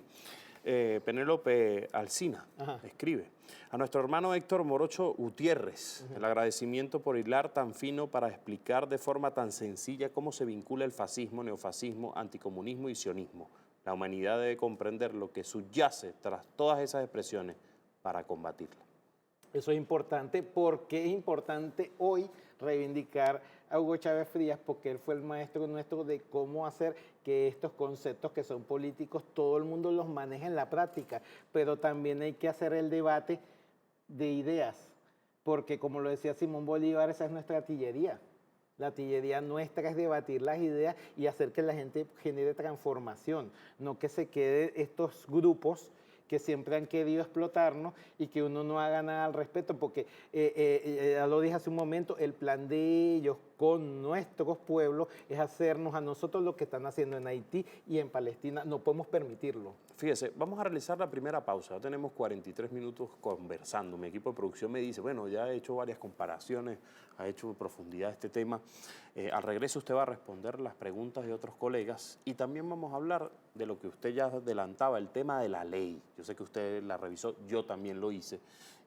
Penélope Alsina escribe: a nuestro hermano Héctor Morocho Gutiérrez, el agradecimiento por hilar tan fino para explicar de forma tan sencilla cómo se vincula el fascismo, neofascismo, anticomunismo y sionismo. La humanidad debe comprender lo que subyace tras todas esas expresiones para combatirla. Eso es importante, porque es importante hoy reivindicar a Hugo Chávez Frías, porque él fue el maestro nuestro de cómo hacer que estos conceptos que son políticos, todo el mundo los maneje en la práctica, pero también hay que hacer el debate de ideas, porque como lo decía Simón Bolívar, esa es nuestra artillería. La artillería nuestra es debatir las ideas y hacer que la gente genere transformación, no que se quede estos grupos que siempre han querido explotarnos y que uno no haga nada al respecto, porque ya lo dije hace un momento, el plan de ellos con nuestros pueblos es hacernos a nosotros lo que están haciendo en Haití y en Palestina. No podemos permitirlo. Fíjese, vamos a realizar la primera pausa. Ya tenemos 43 minutos conversando. Mi equipo de producción me dice, bueno, ya he hecho varias comparaciones, ha hecho en profundidad este tema. Al regreso usted va a responder las preguntas de otros colegas y también vamos a hablar de lo que usted ya adelantaba, el tema de la ley. Yo sé que usted la revisó, yo también lo hice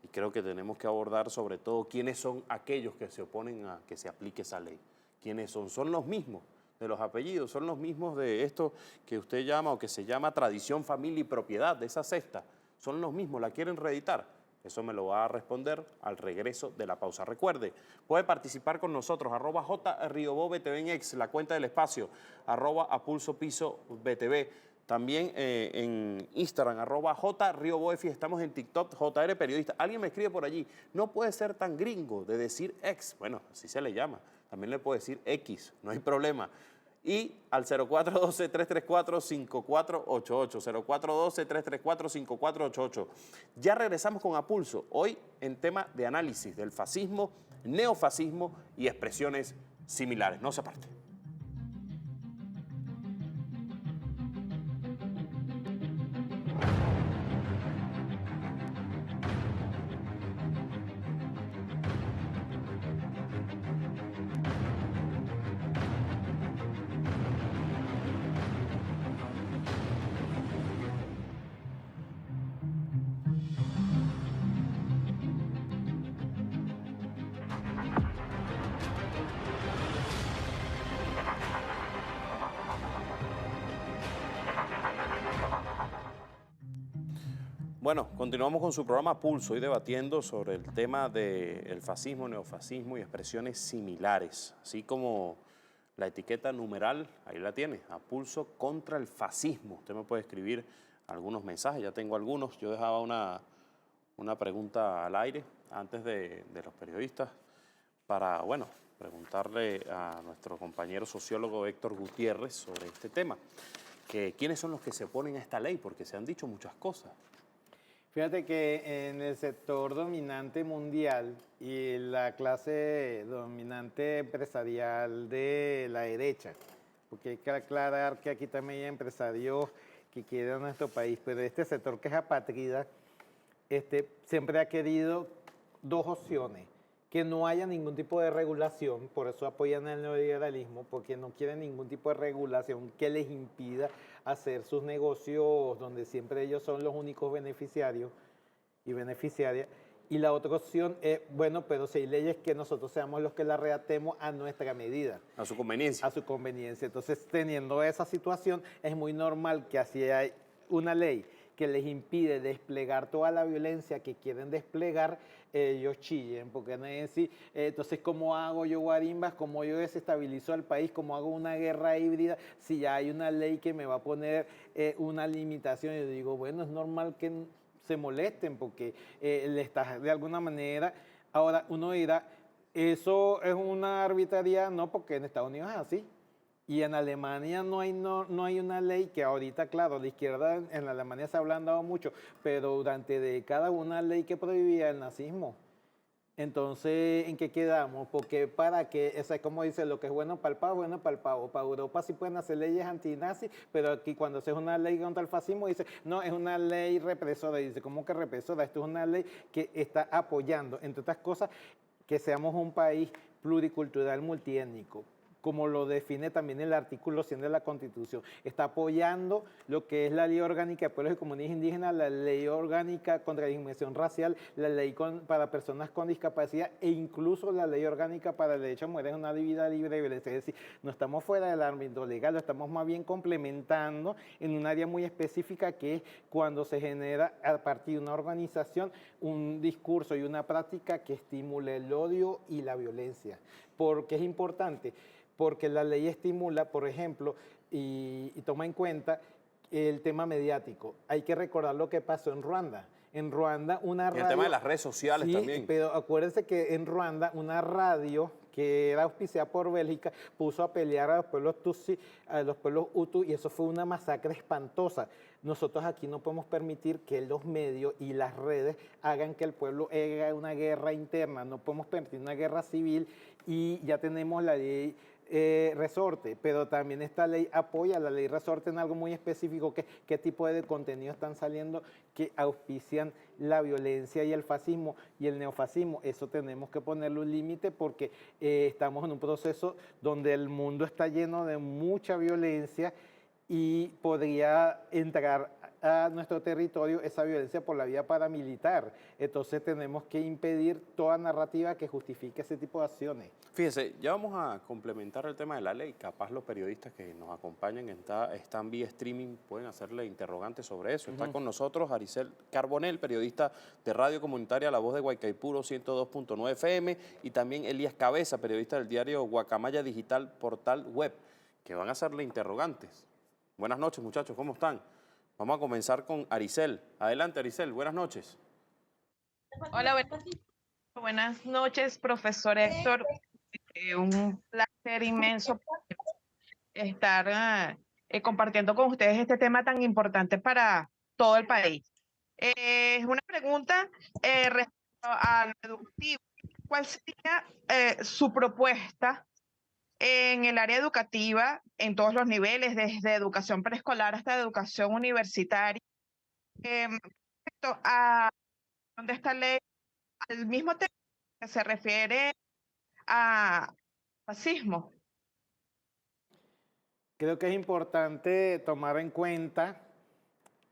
y creo que tenemos que abordar sobre todo quiénes son aquellos que se oponen a que se aplique esa ley. ¿Quiénes son? Son los mismos de los apellidos, son los mismos de esto que usted llama o que se llama tradición, familia y propiedad, de esa cesta. Son los mismos, la quieren reeditar. Eso me lo va a responder al regreso de la pausa. Recuerde, puede participar con nosotros, @JRiobóBTV en X, la cuenta del espacio, @ApulsoPisoBTV. También en Instagram, @JRiobóEFI. Estamos en TikTok, JR Periodista. Alguien me escribe por allí, no puede ser tan gringo de decir X. Bueno, así se le llama. También le puedo decir X, no hay problema. Y al 0412-334-5488, 0412-334-5488. Ya regresamos con Apulso, hoy en tema de análisis del fascismo, neofascismo y expresiones similares. No se aparte. Bueno, continuamos con su programa Pulso, hoy debatiendo sobre el tema del fascismo, neofascismo y expresiones similares, así como la etiqueta numeral, ahí la tiene, a Pulso contra el fascismo. Usted me puede escribir algunos mensajes, ya tengo algunos. Yo dejaba una pregunta al aire antes de los periodistas para, bueno, preguntarle a nuestro compañero sociólogo Héctor Gutiérrez sobre este tema, que quiénes son los que se oponen a esta ley, porque se han dicho muchas cosas. Fíjate que en el sector dominante mundial y la clase dominante empresarial de la derecha, porque hay que aclarar que aquí también hay empresarios que quieren nuestro país, pero este sector que es apátrida, siempre ha querido dos opciones, que no haya ningún tipo de regulación, por eso apoyan el neoliberalismo, porque no quieren ningún tipo de regulación que les impida hacer sus negocios donde siempre ellos son los únicos beneficiarios y beneficiarias. Y la otra opción es, bueno, pero si hay leyes que nosotros seamos los que las redactemos a nuestra medida. A su conveniencia. A su conveniencia. Entonces, teniendo esa situación, es muy normal que así hay una ley que les impide desplegar toda la violencia que quieren desplegar, ellos chillen, porque no es decir, entonces, ¿cómo hago yo guarimbas? ¿Cómo yo desestabilizo al país? ¿Cómo hago una guerra híbrida? Si ya hay una ley que me va a poner una limitación, yo digo, bueno, es normal que se molesten porque le estás de alguna manera. Ahora uno dirá, eso es una arbitrariedad, no, porque en Estados Unidos es así. Y en Alemania no hay una ley que ahorita, claro, la izquierda en Alemania se ha ablandado mucho, pero durante décadas una ley que prohibía el nazismo. Entonces, ¿en qué quedamos? Porque para que, eso es como dice, lo que es bueno para el pavo, bueno para el pavo. Para Europa sí pueden hacer leyes antinazis, pero aquí cuando se es una ley contra el fascismo, dice, no, es una ley represora. Y dice, ¿cómo que represora? Esto es una ley que está apoyando, entre otras cosas, que seamos un país pluricultural multiétnico, como lo define también el artículo 100 de la Constitución. Está apoyando lo que es la Ley Orgánica de Pueblos y Comunidades Indígenas, la Ley Orgánica contra la Discriminación Racial, la Ley para Personas con Discapacidad e incluso la Ley Orgánica para el Derecho a Mujeres a una vida libre de violencia. Es decir, no estamos fuera del ámbito legal, lo estamos más bien complementando en un área muy específica que es cuando se genera a partir de una organización un discurso y una práctica que estimule el odio y la violencia. Porque es importante, porque la ley estimula, por ejemplo, y toma en cuenta el tema mediático. Hay que recordar lo que pasó en Ruanda. En Ruanda una radio... El tema de las redes sociales también. Pero acuérdense que en Ruanda una radio que era auspiciada por Bélgica puso a pelear a los pueblos Tutsi, a los pueblos Hutu, y eso fue una masacre espantosa. Nosotros aquí no podemos permitir que los medios y las redes hagan que el pueblo haga una guerra interna. No podemos permitir una guerra civil y ya tenemos la ley resorte, pero también esta ley apoya la ley resorte en algo muy específico, que qué tipo de contenidos están saliendo que auspician la violencia y el fascismo y el neofascismo. Eso tenemos que ponerle un límite porque estamos en un proceso donde el mundo está lleno de mucha violencia y podría entrar a nuestro territorio esa violencia por la vía paramilitar. Entonces tenemos que impedir toda narrativa que justifique ese tipo de acciones. Fíjese, ya vamos a complementar el tema de la ley. Capaz los periodistas que nos acompañan están vía streaming, pueden hacerle interrogantes sobre eso. Está con nosotros Aricel Carbonell, periodista de Radio Comunitaria La Voz de Guaycaipuro 102.9 FM, y también Elías Cabeza, periodista del diario Guacamaya Digital Portal Web, que van a hacerle interrogantes. Buenas noches, muchachos, ¿cómo están? Vamos a comenzar con Aricel. Adelante, Aricel, buenas noches. Hola, buenas noches, profesor Héctor. Un placer inmenso estar compartiendo con ustedes este tema tan importante para todo el país. Es una pregunta respecto a lo educativo. ¿Cuál sería su propuesta en el área educativa, en todos los niveles, desde educación preescolar hasta educación universitaria, respecto a donde esta ley, al mismo tema que se refiere a fascismo? Creo que es importante tomar en cuenta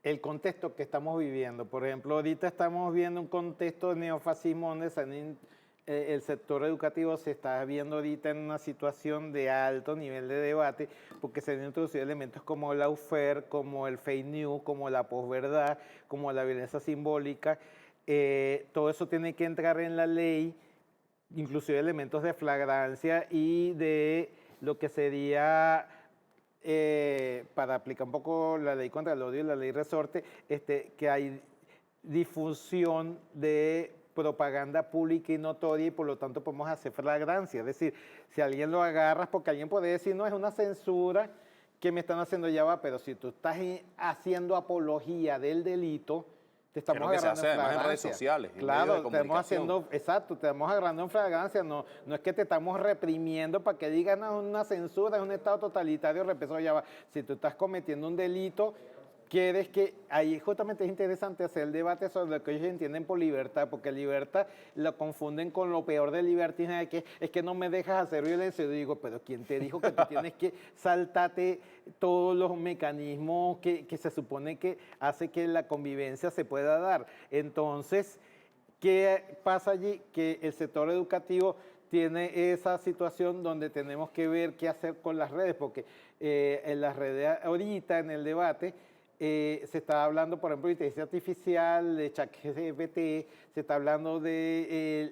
el contexto que estamos viviendo. Por ejemplo, ahorita estamos viendo un contexto de neofascismo donde el sector educativo se está viendo ahorita en una situación de alto nivel de debate porque se han introducido elementos como el lawfare, como el fake news, como la posverdad, como la violencia simbólica. Todo eso tiene que entrar en la ley, inclusive elementos de flagrancia y de lo que sería, para aplicar un poco la ley contra el odio y la ley resorte, que hay difusión de propaganda pública y notoria y por lo tanto podemos hacer flagrancia. Es decir, si alguien lo agarras, porque alguien puede decir, no, es una censura que me están haciendo, ya va, pero si tú estás haciendo apología del delito, te estamos agarrando en flagrancia. En redes sociales, claro, te estamos haciendo, exacto, te estamos agarrando en flagrancia, no es que te estamos reprimiendo para que digan, no, una censura, es un estado totalitario represor, ya va. Si tú estás cometiendo un delito quieres que, ahí justamente es interesante hacer el debate sobre lo que ellos entienden por libertad, porque libertad lo confunden con lo peor de libertinaje, de que es que no me dejas hacer violencia. Yo digo, pero ¿quién te dijo que tú tienes que saltarte todos los mecanismos que se supone que hace que la convivencia se pueda dar? Entonces, ¿qué pasa allí? Que el sector educativo tiene esa situación donde tenemos que ver qué hacer con las redes, porque en las redes ahorita, en el debate, se está hablando, por ejemplo, de inteligencia artificial, de ChatGPT, se está hablando de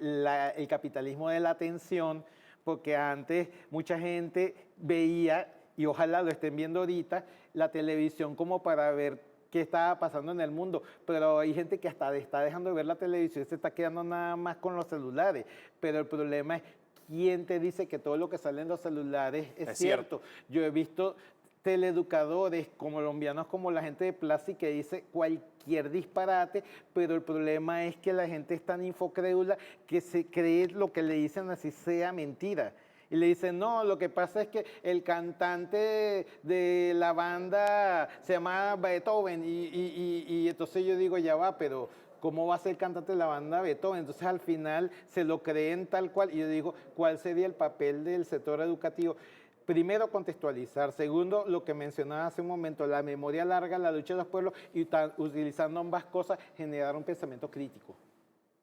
el capitalismo de la atención, porque antes mucha gente veía, y ojalá lo estén viendo ahorita, la televisión como para ver qué estaba pasando en el mundo, pero hay gente que hasta está dejando de ver la televisión y se está quedando nada más con los celulares, pero el problema es quién te dice que todo lo que sale en los celulares es cierto. Yo he visto teleeducadores colombianos como la gente de Plaza que dice cualquier disparate, pero el problema es que la gente es tan infocrédula que se cree lo que le dicen así sea mentira. Y le dicen, no, lo que pasa es que el cantante de la banda se llama Beethoven y entonces yo digo, ya va, pero ¿cómo va a ser el cantante de la banda Beethoven? Entonces al final se lo creen tal cual y yo digo, ¿cuál sería el papel del sector educativo? Primero, contextualizar. Segundo, lo que mencionaba hace un momento, la memoria larga, la lucha de los pueblos, y utilizando ambas cosas, generar un pensamiento crítico.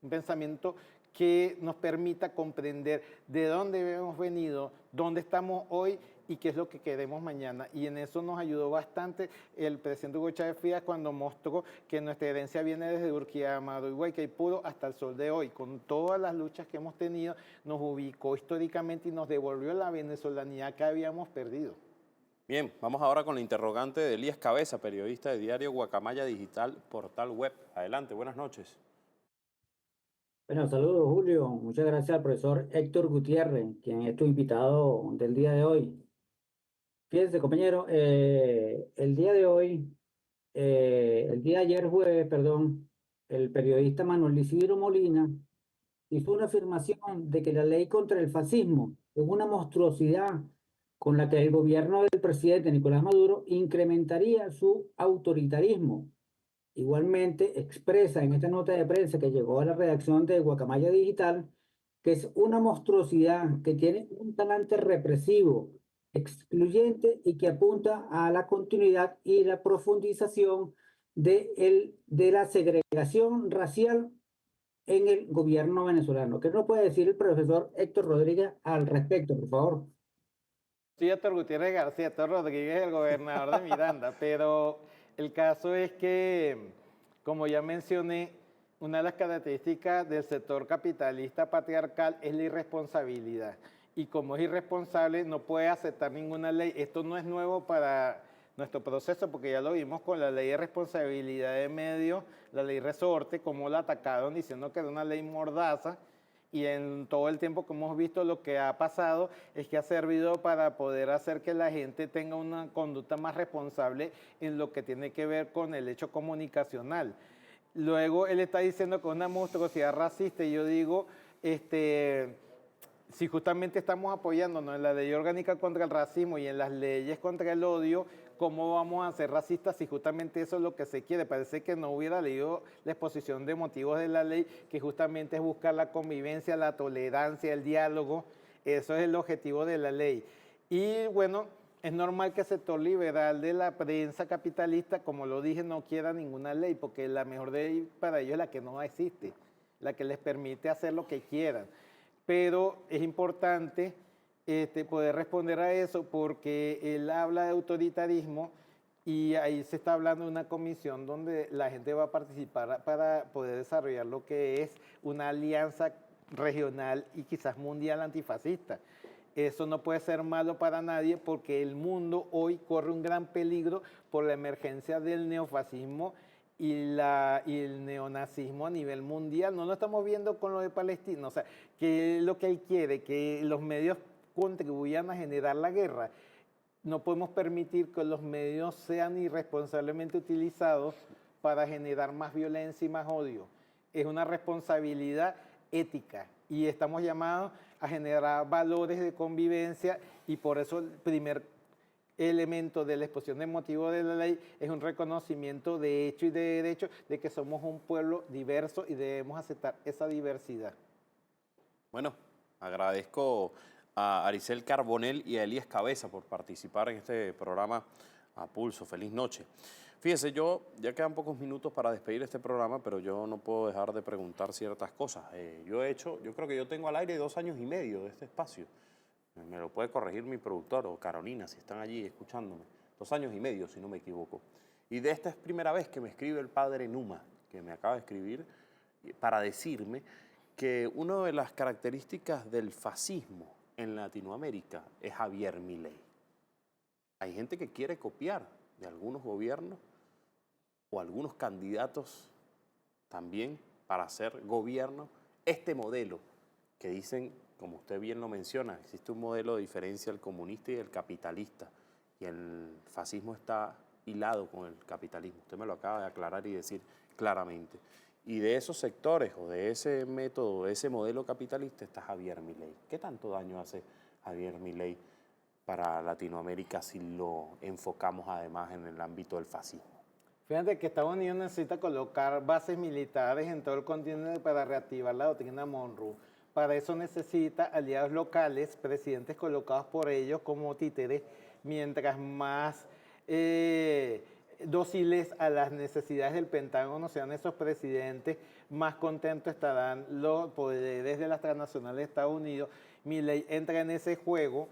Un pensamiento que nos permita comprender de dónde hemos venido, dónde estamos hoy y qué es lo que queremos mañana. Y en eso nos ayudó bastante el presidente Hugo Chávez Frías cuando mostró que nuestra herencia viene desde Urquía, Amado y Guaycaipuro hasta el sol de hoy. Con todas las luchas que hemos tenido, nos ubicó históricamente y nos devolvió la venezolanidad que habíamos perdido. Bien, vamos ahora con la interrogante de Elías Cabeza, periodista de diario Guacamaya Digital, portal web. Adelante, buenas noches. Bueno, saludos Julio, muchas gracias al profesor Héctor Gutiérrez, quien es tu invitado del día de hoy. Fíjense compañero, el día de hoy, el día de ayer jueves, perdón, el periodista Manuel Isidro Molina hizo una afirmación de que la ley contra el fascismo es una monstruosidad con la que el gobierno del presidente Nicolás Maduro incrementaría su autoritarismo. Igualmente expresa en esta nota de prensa que llegó a la redacción de Guacamaya Digital que es una monstruosidad que tiene un talante represivo, excluyente y que apunta a la continuidad y la profundización de la segregación racial en el gobierno venezolano. ¿Qué nos puede decir el profesor Héctor Rodríguez al respecto, por favor? Sí, Héctor Gutiérrez García, Héctor Rodríguez, el gobernador de Miranda, pero el caso es que, como ya mencioné, una de las características del sector capitalista patriarcal es la irresponsabilidad. Y como es irresponsable, no puede aceptar ninguna ley. Esto no es nuevo para nuestro proceso, porque ya lo vimos con la ley de responsabilidad de medios, la ley resorte, cómo la atacaron diciendo que era una ley mordaza. Y en todo el tiempo que hemos visto lo que ha pasado es que ha servido para poder hacer que la gente tenga una conducta más responsable en lo que tiene que ver con el hecho comunicacional. Luego él está diciendo que es una monstruosidad racista y yo digo, si justamente estamos apoyándonos en la ley orgánica contra el racismo y en las leyes contra el odio, ¿cómo vamos a ser racistas si justamente eso es lo que se quiere? Parece que no hubiera leído la exposición de motivos de la ley, que justamente es buscar la convivencia, la tolerancia, el diálogo. Eso es el objetivo de la ley. Y bueno, es normal que el sector liberal de la prensa capitalista, como lo dije, no quiera ninguna ley, porque la mejor ley para ellos es la que no existe, la que les permite hacer lo que quieran. Pero es importante poder responder a eso porque él habla de autoritarismo y ahí se está hablando de una comisión donde la gente va a participar para poder desarrollar lo que es una alianza regional y quizás mundial antifascista. Eso no puede ser malo para nadie porque el mundo hoy corre un gran peligro por la emergencia del neofascismo y el neonazismo a nivel mundial. No lo estamos viendo con lo de Palestina. O sea, que lo que él quiere, que los medios contribuyan a generar la guerra. No podemos permitir que los medios sean irresponsablemente utilizados para generar más violencia y más odio. Es una responsabilidad ética y estamos llamados a generar valores de convivencia y por eso el primer elemento de la exposición de motivos de la ley es un reconocimiento de hecho y de derecho de que somos un pueblo diverso y debemos aceptar esa diversidad. Bueno, agradezco a Aricel Carbonell y a Elías Cabeza por participar en este programa A Pulso. Feliz noche. Fíjese, ya quedan pocos minutos para despedir este programa, pero yo no puedo dejar de preguntar ciertas cosas. Yo creo que yo tengo al aire 2 años y medio de este espacio. Me lo puede corregir mi productor o Carolina, si están allí escuchándome. 2 años y medio, si no me equivoco. Y de esta es primera vez que me escribe el padre Numa, que me acaba de escribir para decirme que una de las características del fascismo en Latinoamérica es Javier Milei. Hay gente que quiere copiar de algunos gobiernos o algunos candidatos también para hacer gobierno este modelo que dicen, como usted bien lo menciona, existe un modelo de diferencia el comunista y el capitalista, y el fascismo está hilado con el capitalismo. Usted me lo acaba de aclarar y decir claramente. Y de esos sectores o de ese método, de ese modelo capitalista está Javier Milei. ¿Qué tanto daño hace Javier Milei para Latinoamérica si lo enfocamos además en el ámbito del fascismo? Fíjate que Estados Unidos necesita colocar bases militares en todo el continente para reactivar la doctrina Monroe. Para eso necesita aliados locales, presidentes colocados por ellos como títeres, mientras más dóciles a las necesidades del Pentágono sean esos presidentes, más contentos estarán los poderes de las transnacionales de Estados Unidos. Milei entra en ese juego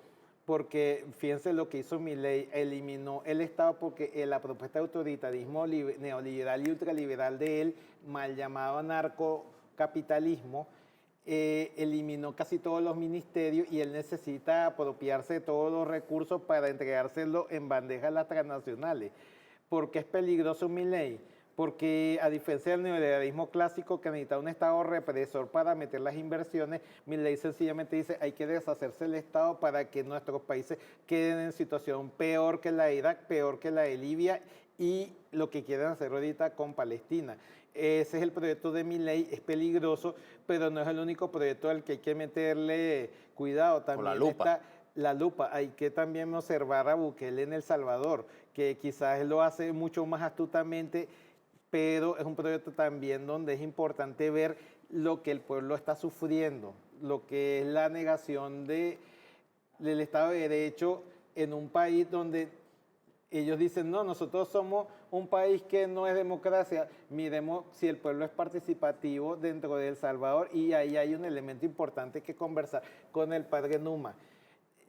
porque, fíjense lo que hizo Milei, eliminó el Estado porque la propuesta de autoritarismo neoliberal y ultraliberal de él, mal llamado narcocapitalismo, eliminó casi todos los ministerios y él necesita apropiarse de todos los recursos para entregárselos en bandeja a las transnacionales. ¿Por qué es peligroso Milei? Porque a diferencia del neoliberalismo clásico que necesita un Estado represor para meter las inversiones, Milei sencillamente dice hay que deshacerse del Estado para que nuestros países queden en situación peor que la de Irak, peor que la de Libia y lo que quieren hacer ahorita con Palestina. Ese es el proyecto de Milei, es peligroso, pero no es el único proyecto al que hay que meterle cuidado. También está la lupa. Hay que también observar a Bukele en El Salvador, que quizás lo hace mucho más astutamente, pero es un proyecto también donde es importante ver lo que el pueblo está sufriendo, lo que es la negación del Estado de Derecho en un país donde ellos dicen, no, nosotros somos un país que no es democracia. Miremos si el pueblo es participativo dentro de El Salvador, y ahí hay un elemento importante que conversar con el padre Numa.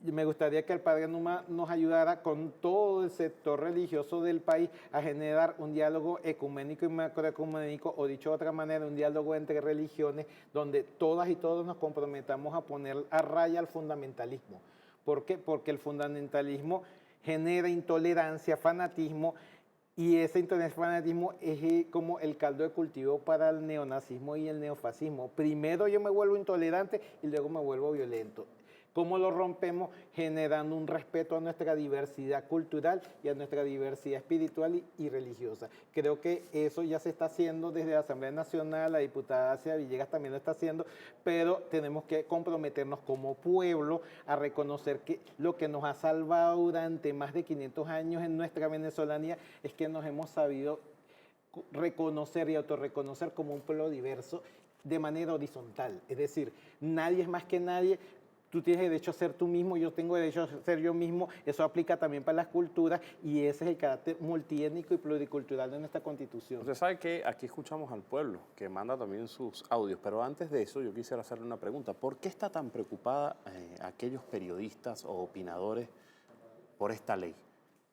Me gustaría que el padre Numa nos ayudara con todo el sector religioso del país a generar un diálogo ecuménico y macroecuménico, o dicho de otra manera, un diálogo entre religiones donde todas y todos nos comprometamos a poner a raya al fundamentalismo. ¿Por qué? Porque el fundamentalismo genera intolerancia, fanatismo, y ese fanatismo es como el caldo de cultivo para el neonazismo y el neofascismo. Primero yo me vuelvo intolerante y luego me vuelvo violento. ¿Cómo lo rompemos? Generando un respeto a nuestra diversidad cultural y a nuestra diversidad espiritual y religiosa. Creo que eso ya se está haciendo desde la Asamblea Nacional, la diputada Asia Villegas también lo está haciendo, pero tenemos que comprometernos como pueblo a reconocer que lo que nos ha salvado durante más de 500 años en nuestra venezolanía es que nos hemos sabido reconocer y autorreconocer como un pueblo diverso de manera horizontal. Es decir, nadie es más que nadie. Tú tienes derecho a ser tú mismo, yo tengo derecho a ser yo mismo. Eso aplica también para las culturas y ese es el carácter multiétnico y pluricultural de nuestra Constitución. Usted sabe que aquí escuchamos al pueblo, que manda también sus audios, pero antes de eso yo quisiera hacerle una pregunta. ¿Por qué está tan preocupada aquellos periodistas o opinadores por esta ley?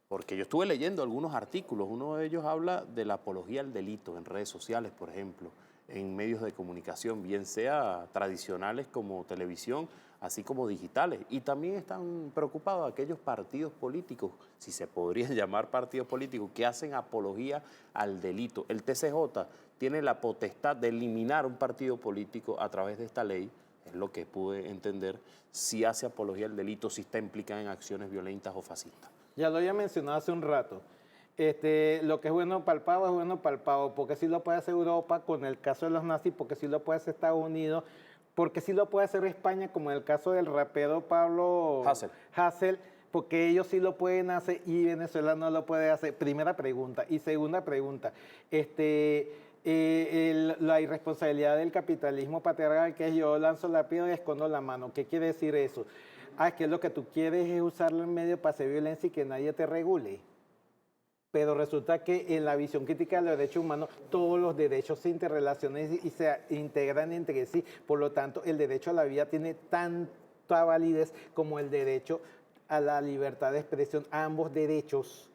Porque yo estuve leyendo algunos artículos, uno de ellos habla de la apología al delito en redes sociales, por ejemplo, en medios de comunicación, bien sea tradicionales como televisión, así como digitales. Y también están preocupados aquellos partidos políticos, si se podrían llamar partidos políticos, que hacen apología al delito. El TCJ tiene la potestad de eliminar un partido político a través de esta ley, es lo que pude entender, si hace apología al delito, si está implicada en acciones violentas o fascistas. Ya lo había mencionado hace un rato. Lo que es bueno para el pavo es bueno para el pavo, porque sí lo puede hacer Europa con el caso de los nazis, porque sí lo puede hacer Estados Unidos, porque sí lo puede hacer España, como en el caso del rapero Pablo Hasél, Porque ellos sí lo pueden hacer y Venezuela no lo puede hacer. Primera pregunta. Y segunda pregunta, la irresponsabilidad del capitalismo patriarcal, que es yo lanzo la piedra y escondo la mano. ¿Qué quiere decir eso? Es que lo que tú quieres es usarlo en medio para hacer violencia y que nadie te regule. Pero resulta que en la visión crítica de los derechos humanos, todos los derechos se interrelacionan y se integran entre sí. Por lo tanto, el derecho a la vida tiene tanta validez como el derecho a la libertad de expresión. Ambos derechos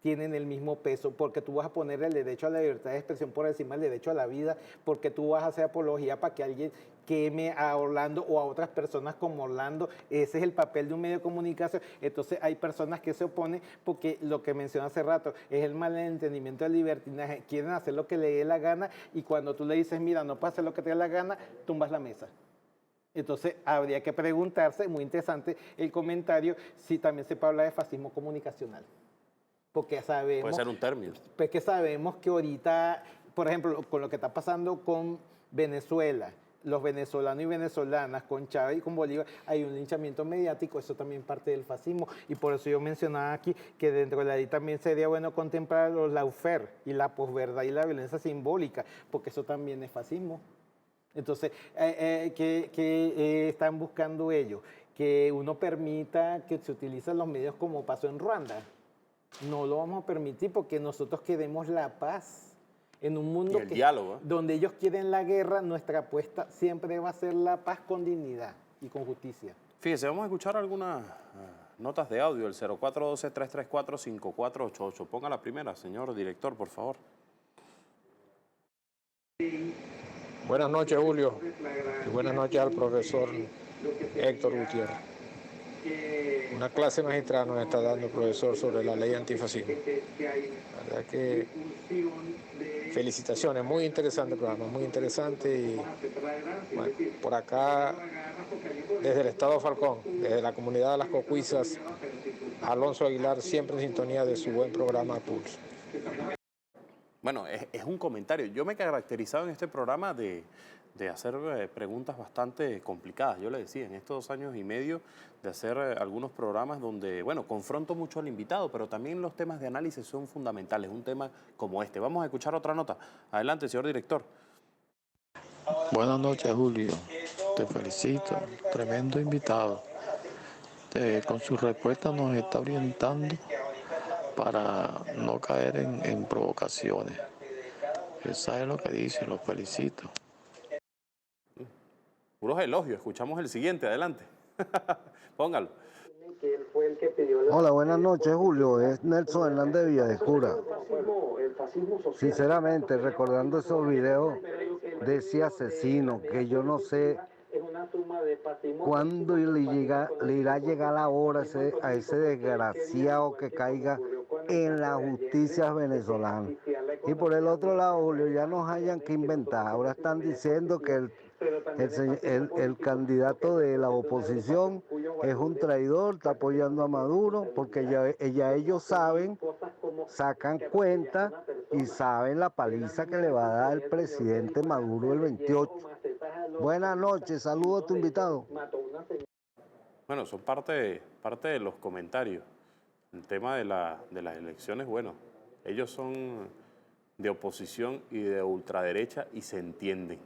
tienen el mismo peso, porque tú vas a poner el derecho a la libertad de expresión por encima del derecho a la vida, porque tú vas a hacer apología para que alguien queme a Orlando o a otras personas como Orlando. Ese es el papel de un medio de comunicación. Entonces hay personas que se oponen porque lo que mencioné hace rato es el malentendimiento del libertinaje. Quieren hacer lo que le dé la gana y cuando tú le dices, mira, no puedes hacer lo que te dé la gana, tumbas la mesa. Entonces habría que preguntarse, muy interesante el comentario, si también se puede hablar de fascismo comunicacional. Porque sabemos, puede ser un término. Pues que sabemos que ahorita, por ejemplo, con lo que está pasando con Venezuela, los venezolanos y venezolanas, con Chávez y con Bolívar, hay un linchamiento mediático, eso también parte del fascismo. Y por eso yo mencionaba aquí que dentro de la ley también sería bueno contemplar los lawfare y la posverdad y la violencia simbólica, porque eso también es fascismo. Entonces, ¿qué están buscando ellos? Que uno permita que se utilicen los medios como pasó en Ruanda. No lo vamos a permitir porque nosotros queremos la paz. En un mundo diálogo, donde ellos quieren la guerra, nuestra apuesta siempre va a ser la paz con dignidad y con justicia. Fíjese, vamos a escuchar algunas notas de audio, el 0412-334-5488. Ponga la primera, señor director, por favor. Buenas noches, Julio, y buenas noches al profesor Héctor Gutiérrez. Una clase magistral nos está dando el profesor sobre la ley antifascismo. La verdad que felicitaciones, muy interesante el programa, muy interesante. Y bueno, por acá, desde el estado Falcón, desde la comunidad de Las Cocuizas, Alonso Aguilar, siempre en sintonía de su buen programa Pulso. Bueno, es un comentario. Yo me he caracterizado en este programa de hacer preguntas bastante complicadas. Yo le decía, en estos 2 años y medio de hacer algunos programas donde, bueno, confronto mucho al invitado, pero también los temas de análisis son fundamentales, un tema como este. Vamos a escuchar otra nota. Adelante, señor director. Buenas noches, Julio. Te felicito. Tremendo invitado. Con su respuesta nos está orientando para no caer en provocaciones. Él sabe lo que dice, lo felicito. Puros elogios. Escuchamos el siguiente. Adelante. Póngalo. Hola, buenas noches, Julio. Es Nelson Hernández Villadejura. Sinceramente, recordando esos videos de ese asesino, que yo no sé cuándo le irá a llegar la hora a ese desgraciado que caiga en la justicia venezolana. Y por el otro lado, Julio, ya nos hayan que inventar. Ahora están diciendo que el candidato de la oposición es un traidor, está apoyando a Maduro, porque ya ellos saben, sacan cuenta y saben la paliza que le va a dar el presidente Maduro el 28. Buenas noches, saludos a tu invitado. Bueno, son parte de los comentarios. El tema de las elecciones, bueno, ellos son de oposición y de ultraderecha y se entienden.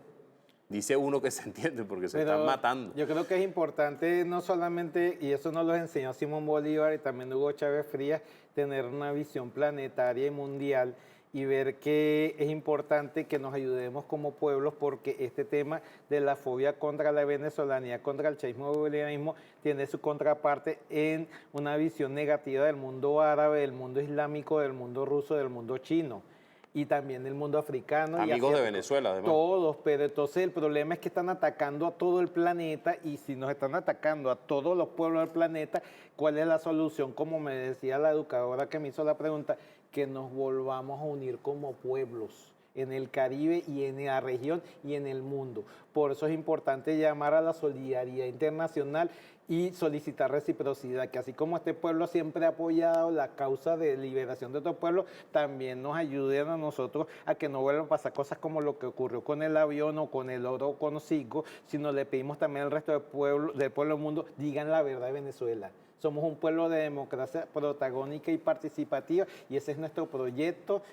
Dice uno que se entiende porque se están matando. Yo creo que es importante no solamente, y eso nos lo enseñó Simón Bolívar y también Hugo Chávez Frías, tener una visión planetaria y mundial y ver que es importante que nos ayudemos como pueblos porque este tema de la fobia contra la venezolanía, contra el chavismo y el bolivianismo, tiene su contraparte en una visión negativa del mundo árabe, del mundo islámico, del mundo ruso, del mundo chino. Y también del mundo africano. Amigos de Venezuela, además. Todos, pero entonces el problema es que están atacando a todo el planeta y si nos están atacando a todos los pueblos del planeta, ¿cuál es la solución? Como me decía la educadora que me hizo la pregunta, que nos volvamos a unir como pueblos. en el Caribe y en la región y en el mundo. Por eso es importante llamar a la solidaridad internacional y solicitar reciprocidad, que así como este pueblo siempre ha apoyado la causa de liberación de otro pueblo, también nos ayuden a nosotros a que no vuelvan a pasar cosas como lo que ocurrió con el avión o con el oro o con Citgo, sino le pedimos también al resto del pueblo del mundo, digan la verdad de Venezuela. Somos un pueblo de democracia protagónica y participativa y ese es nuestro proyecto.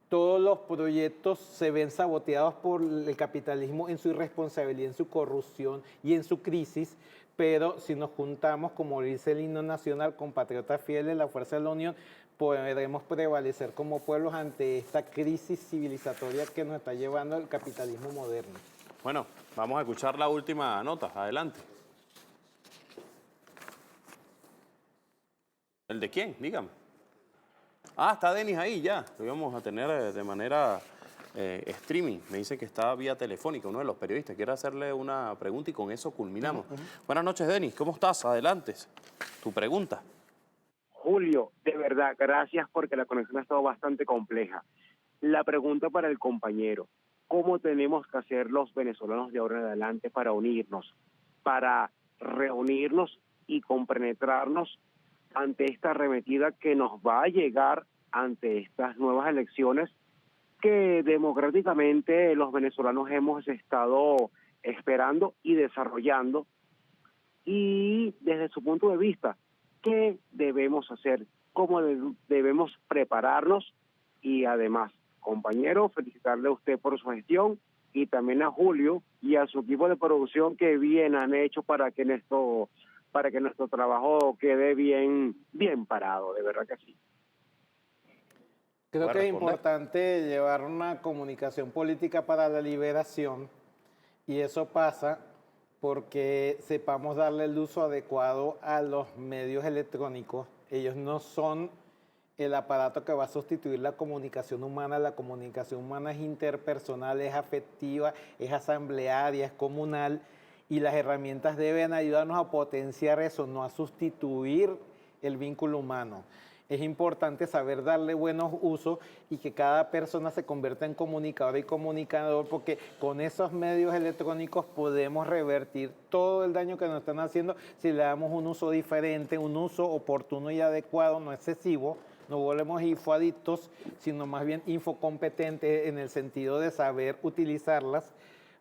Todos los proyectos se ven saboteados por el capitalismo en su irresponsabilidad, en su corrupción y en su crisis, pero si nos juntamos, como dice el himno nacional, compatriotas fieles, la fuerza de la unión, podremos prevalecer como pueblos ante esta crisis civilizatoria que nos está llevando el capitalismo moderno. Bueno, vamos a escuchar la última nota. Adelante. ¿El de quién? Dígame. Ah, está Denis ahí ya. Lo íbamos a tener de manera streaming. Me dice que está vía telefónica, uno de los periodistas. Quiere hacerle una pregunta y con eso culminamos. Buenas noches, Denis. ¿Cómo estás? Adelante. Tu pregunta. Julio, de verdad, gracias porque la conexión ha estado bastante compleja. La pregunta para el compañero, ¿cómo tenemos que hacer los venezolanos de ahora en adelante para unirnos, para reunirnos y compenetrarnos ante esta arremetida que nos va a llegar ante estas nuevas elecciones que democráticamente los venezolanos hemos estado esperando y desarrollando? Y desde su punto de vista, ¿qué debemos hacer? ¿Cómo debemos prepararnos? Y además, compañero, felicitarle a usted por su gestión y también a Julio y a su equipo de producción que bien han hecho para que nuestro trabajo quede bien parado, de verdad que sí. Creo que es importante llevar una comunicación política para la liberación y eso pasa porque sepamos darle el uso adecuado a los medios electrónicos. Ellos no son el aparato que va a sustituir la comunicación humana. La comunicación humana es interpersonal, es afectiva, es asamblearia, es comunal y las herramientas deben ayudarnos a potenciar eso, no a sustituir el vínculo humano. Es importante saber darle buenos usos y que cada persona se convierta en comunicador y comunicador, porque con esos medios electrónicos podemos revertir todo el daño que nos están haciendo si le damos un uso diferente, un uso oportuno y adecuado, no excesivo. No volvemos infoadictos, sino más bien infocompetentes en el sentido de saber utilizarlas,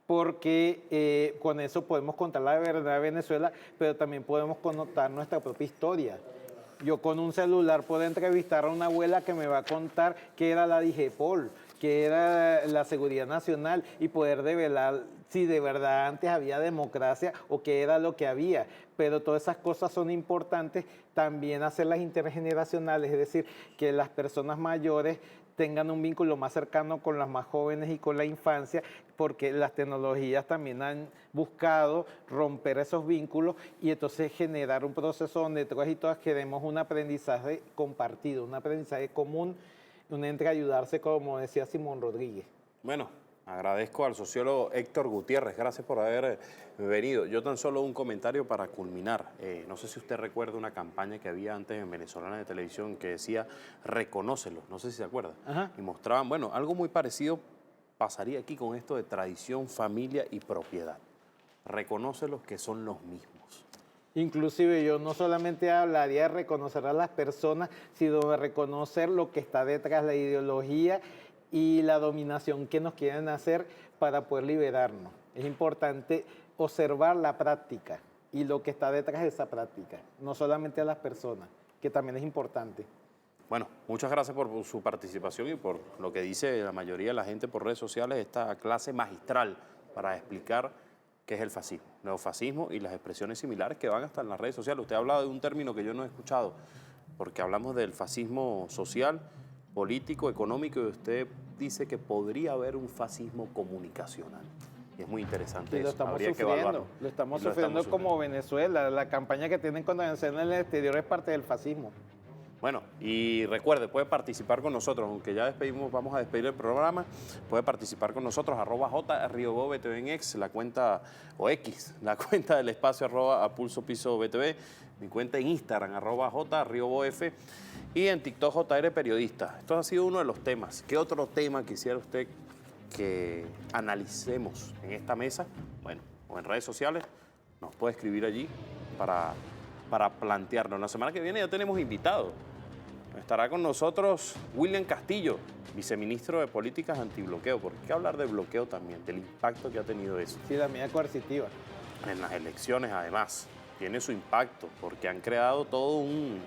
porque con eso podemos contar la verdad de Venezuela, pero también podemos connotar nuestra propia historia. Yo con un celular puedo entrevistar a una abuela que me va a contar qué era la DIGEPOL, qué era la Seguridad Nacional y poder develar si de verdad antes había democracia o qué era lo que había. Pero todas esas cosas son importantes, también hacerlas intergeneracionales, es decir, que las personas mayores tengan un vínculo más cercano con las más jóvenes y con la infancia, porque las tecnologías también han buscado romper esos vínculos y entonces generar un proceso donde todas y todas queremos un aprendizaje compartido, un aprendizaje común, entre ayudarse, como decía Simón Rodríguez. Bueno, agradezco al sociólogo Héctor Gutiérrez, gracias por haber venido. Yo tan solo un comentario para culminar. No sé si usted recuerda una campaña que había antes en Venezolana de Televisión que decía reconócelo, no sé si se acuerda. Ajá. Y mostraban, bueno, algo muy parecido pasaría aquí con esto de tradición, familia y propiedad. Reconócelos que son los mismos. Inclusive yo no solamente hablaría de reconocer a las personas, sino de reconocer lo que está detrás de la ideología y la dominación que nos quieren hacer para poder liberarnos. Es importante observar la práctica y lo que está detrás de esa práctica, no solamente a las personas, que también es importante. Bueno, muchas gracias por su participación y por lo que dice la mayoría de la gente por redes sociales, esta clase magistral para explicar qué es el fascismo, neofascismo y las expresiones similares que van hasta en las redes sociales. Usted ha hablado de un término que yo no he escuchado, porque hablamos del fascismo social, político, económico, y usted dice que podría haber un fascismo comunicacional. Y es muy interesante eso. Habría que evaluarlo. Lo estamos sufriendo como Venezuela. La campaña que tienen contra Venezuela en el exterior es parte del fascismo. Bueno, y recuerde, puede participar con nosotros, aunque ya despedimos, vamos a despedir el programa, puede participar con nosotros, @JRiobobTV en X, la cuenta, o X, la cuenta del espacio @apulsopisobtv, mi cuenta en Instagram, @JRioboF, y en TikTok JR Periodista. Esto ha sido uno de los temas. ¿Qué otro tema quisiera usted que analicemos en esta mesa? Bueno, o en redes sociales, nos puede escribir allí para plantearnos. La semana que viene ya tenemos invitados. Estará con nosotros William Castillo, viceministro de Políticas Antibloqueo, porque hay que hablar de bloqueo también, del impacto que ha tenido eso. Sí, la medida coercitiva. En las elecciones, además, tiene su impacto, porque han creado todo un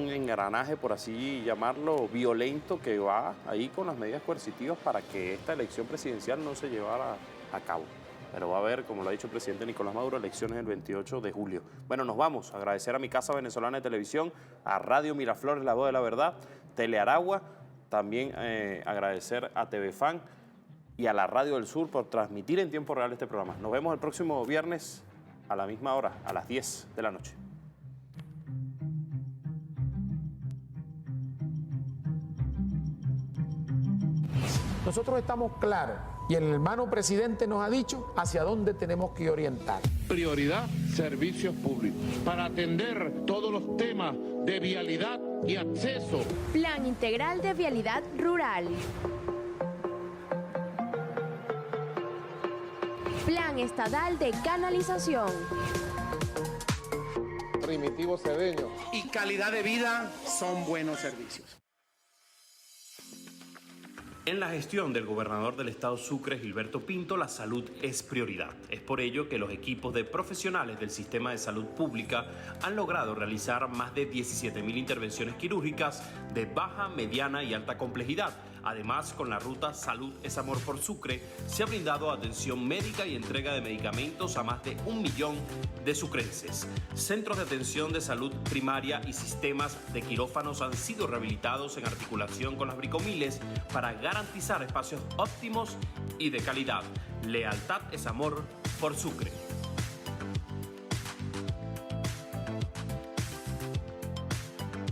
engranaje, por así llamarlo, violento, que va ahí con las medidas coercitivas para que esta elección presidencial no se llevara a cabo. Pero va a haber, como lo ha dicho el presidente Nicolás Maduro, elecciones el 28 de julio. Bueno, nos vamos. Agradecer a mi Casa Venezolana de Televisión, a Radio Miraflores, La Voz de la Verdad, Telearagua, también agradecer a TV Fan y a la Radio del Sur por transmitir en tiempo real este programa. Nos vemos el próximo viernes a la misma hora, a las 10 de la noche. Nosotros estamos claros y el hermano presidente nos ha dicho hacia dónde tenemos que orientar. Prioridad, servicios públicos, para atender todos los temas de vialidad y acceso. Plan Integral de Vialidad Rural. Plan Estadal de Canalización. Primitivo Cedeño. Y calidad de vida son buenos servicios. En la gestión del gobernador del estado Sucre, Gilberto Pinto, la salud es prioridad. Es por ello que los equipos de profesionales del sistema de salud pública han logrado realizar más de 17.000 intervenciones quirúrgicas de baja, mediana y alta complejidad. Además, con la ruta Salud es Amor por Sucre, se ha brindado atención médica y entrega de medicamentos a más de 1 millón de sucrenses. Centros de atención de salud primaria y sistemas de quirófanos han sido rehabilitados en articulación con las bricomiles para garantizar espacios óptimos y de calidad. Lealtad es amor por Sucre.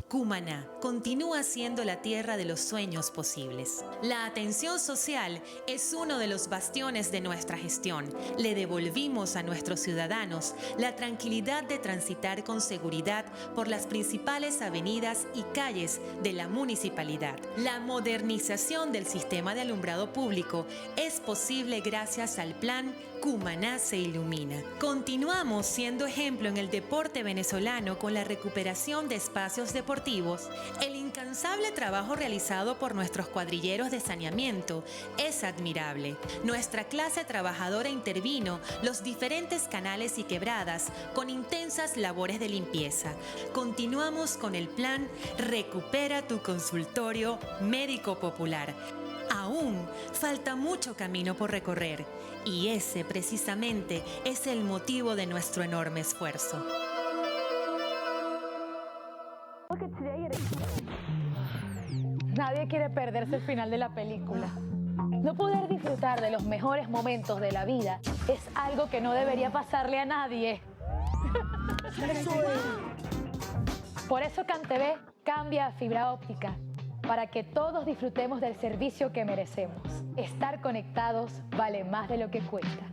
Cumaná continúa siendo la tierra de los sueños posibles. La atención social es uno de los bastiones de nuestra gestión. Le devolvimos a nuestros ciudadanos la tranquilidad de transitar con seguridad por las principales avenidas y calles de la municipalidad. La modernización del sistema de alumbrado público es posible gracias al plan Cumaná se ilumina. Continuamos siendo ejemplo en el deporte venezolano con la recuperación de espacios deportivos. El incansable trabajo realizado por nuestros cuadrilleros de saneamiento es admirable. Nuestra clase trabajadora intervino los diferentes canales y quebradas con intensas labores de limpieza. Continuamos con el plan Recupera tu consultorio médico popular. Aún falta mucho camino por recorrer y ese precisamente es el motivo de nuestro enorme esfuerzo. Nadie quiere perderse el final de la película. No poder disfrutar de los mejores momentos de la vida es algo que no debería pasarle a nadie. Por eso CanTV cambia a fibra óptica, para que todos disfrutemos del servicio que merecemos. Estar conectados vale más de lo que cuesta.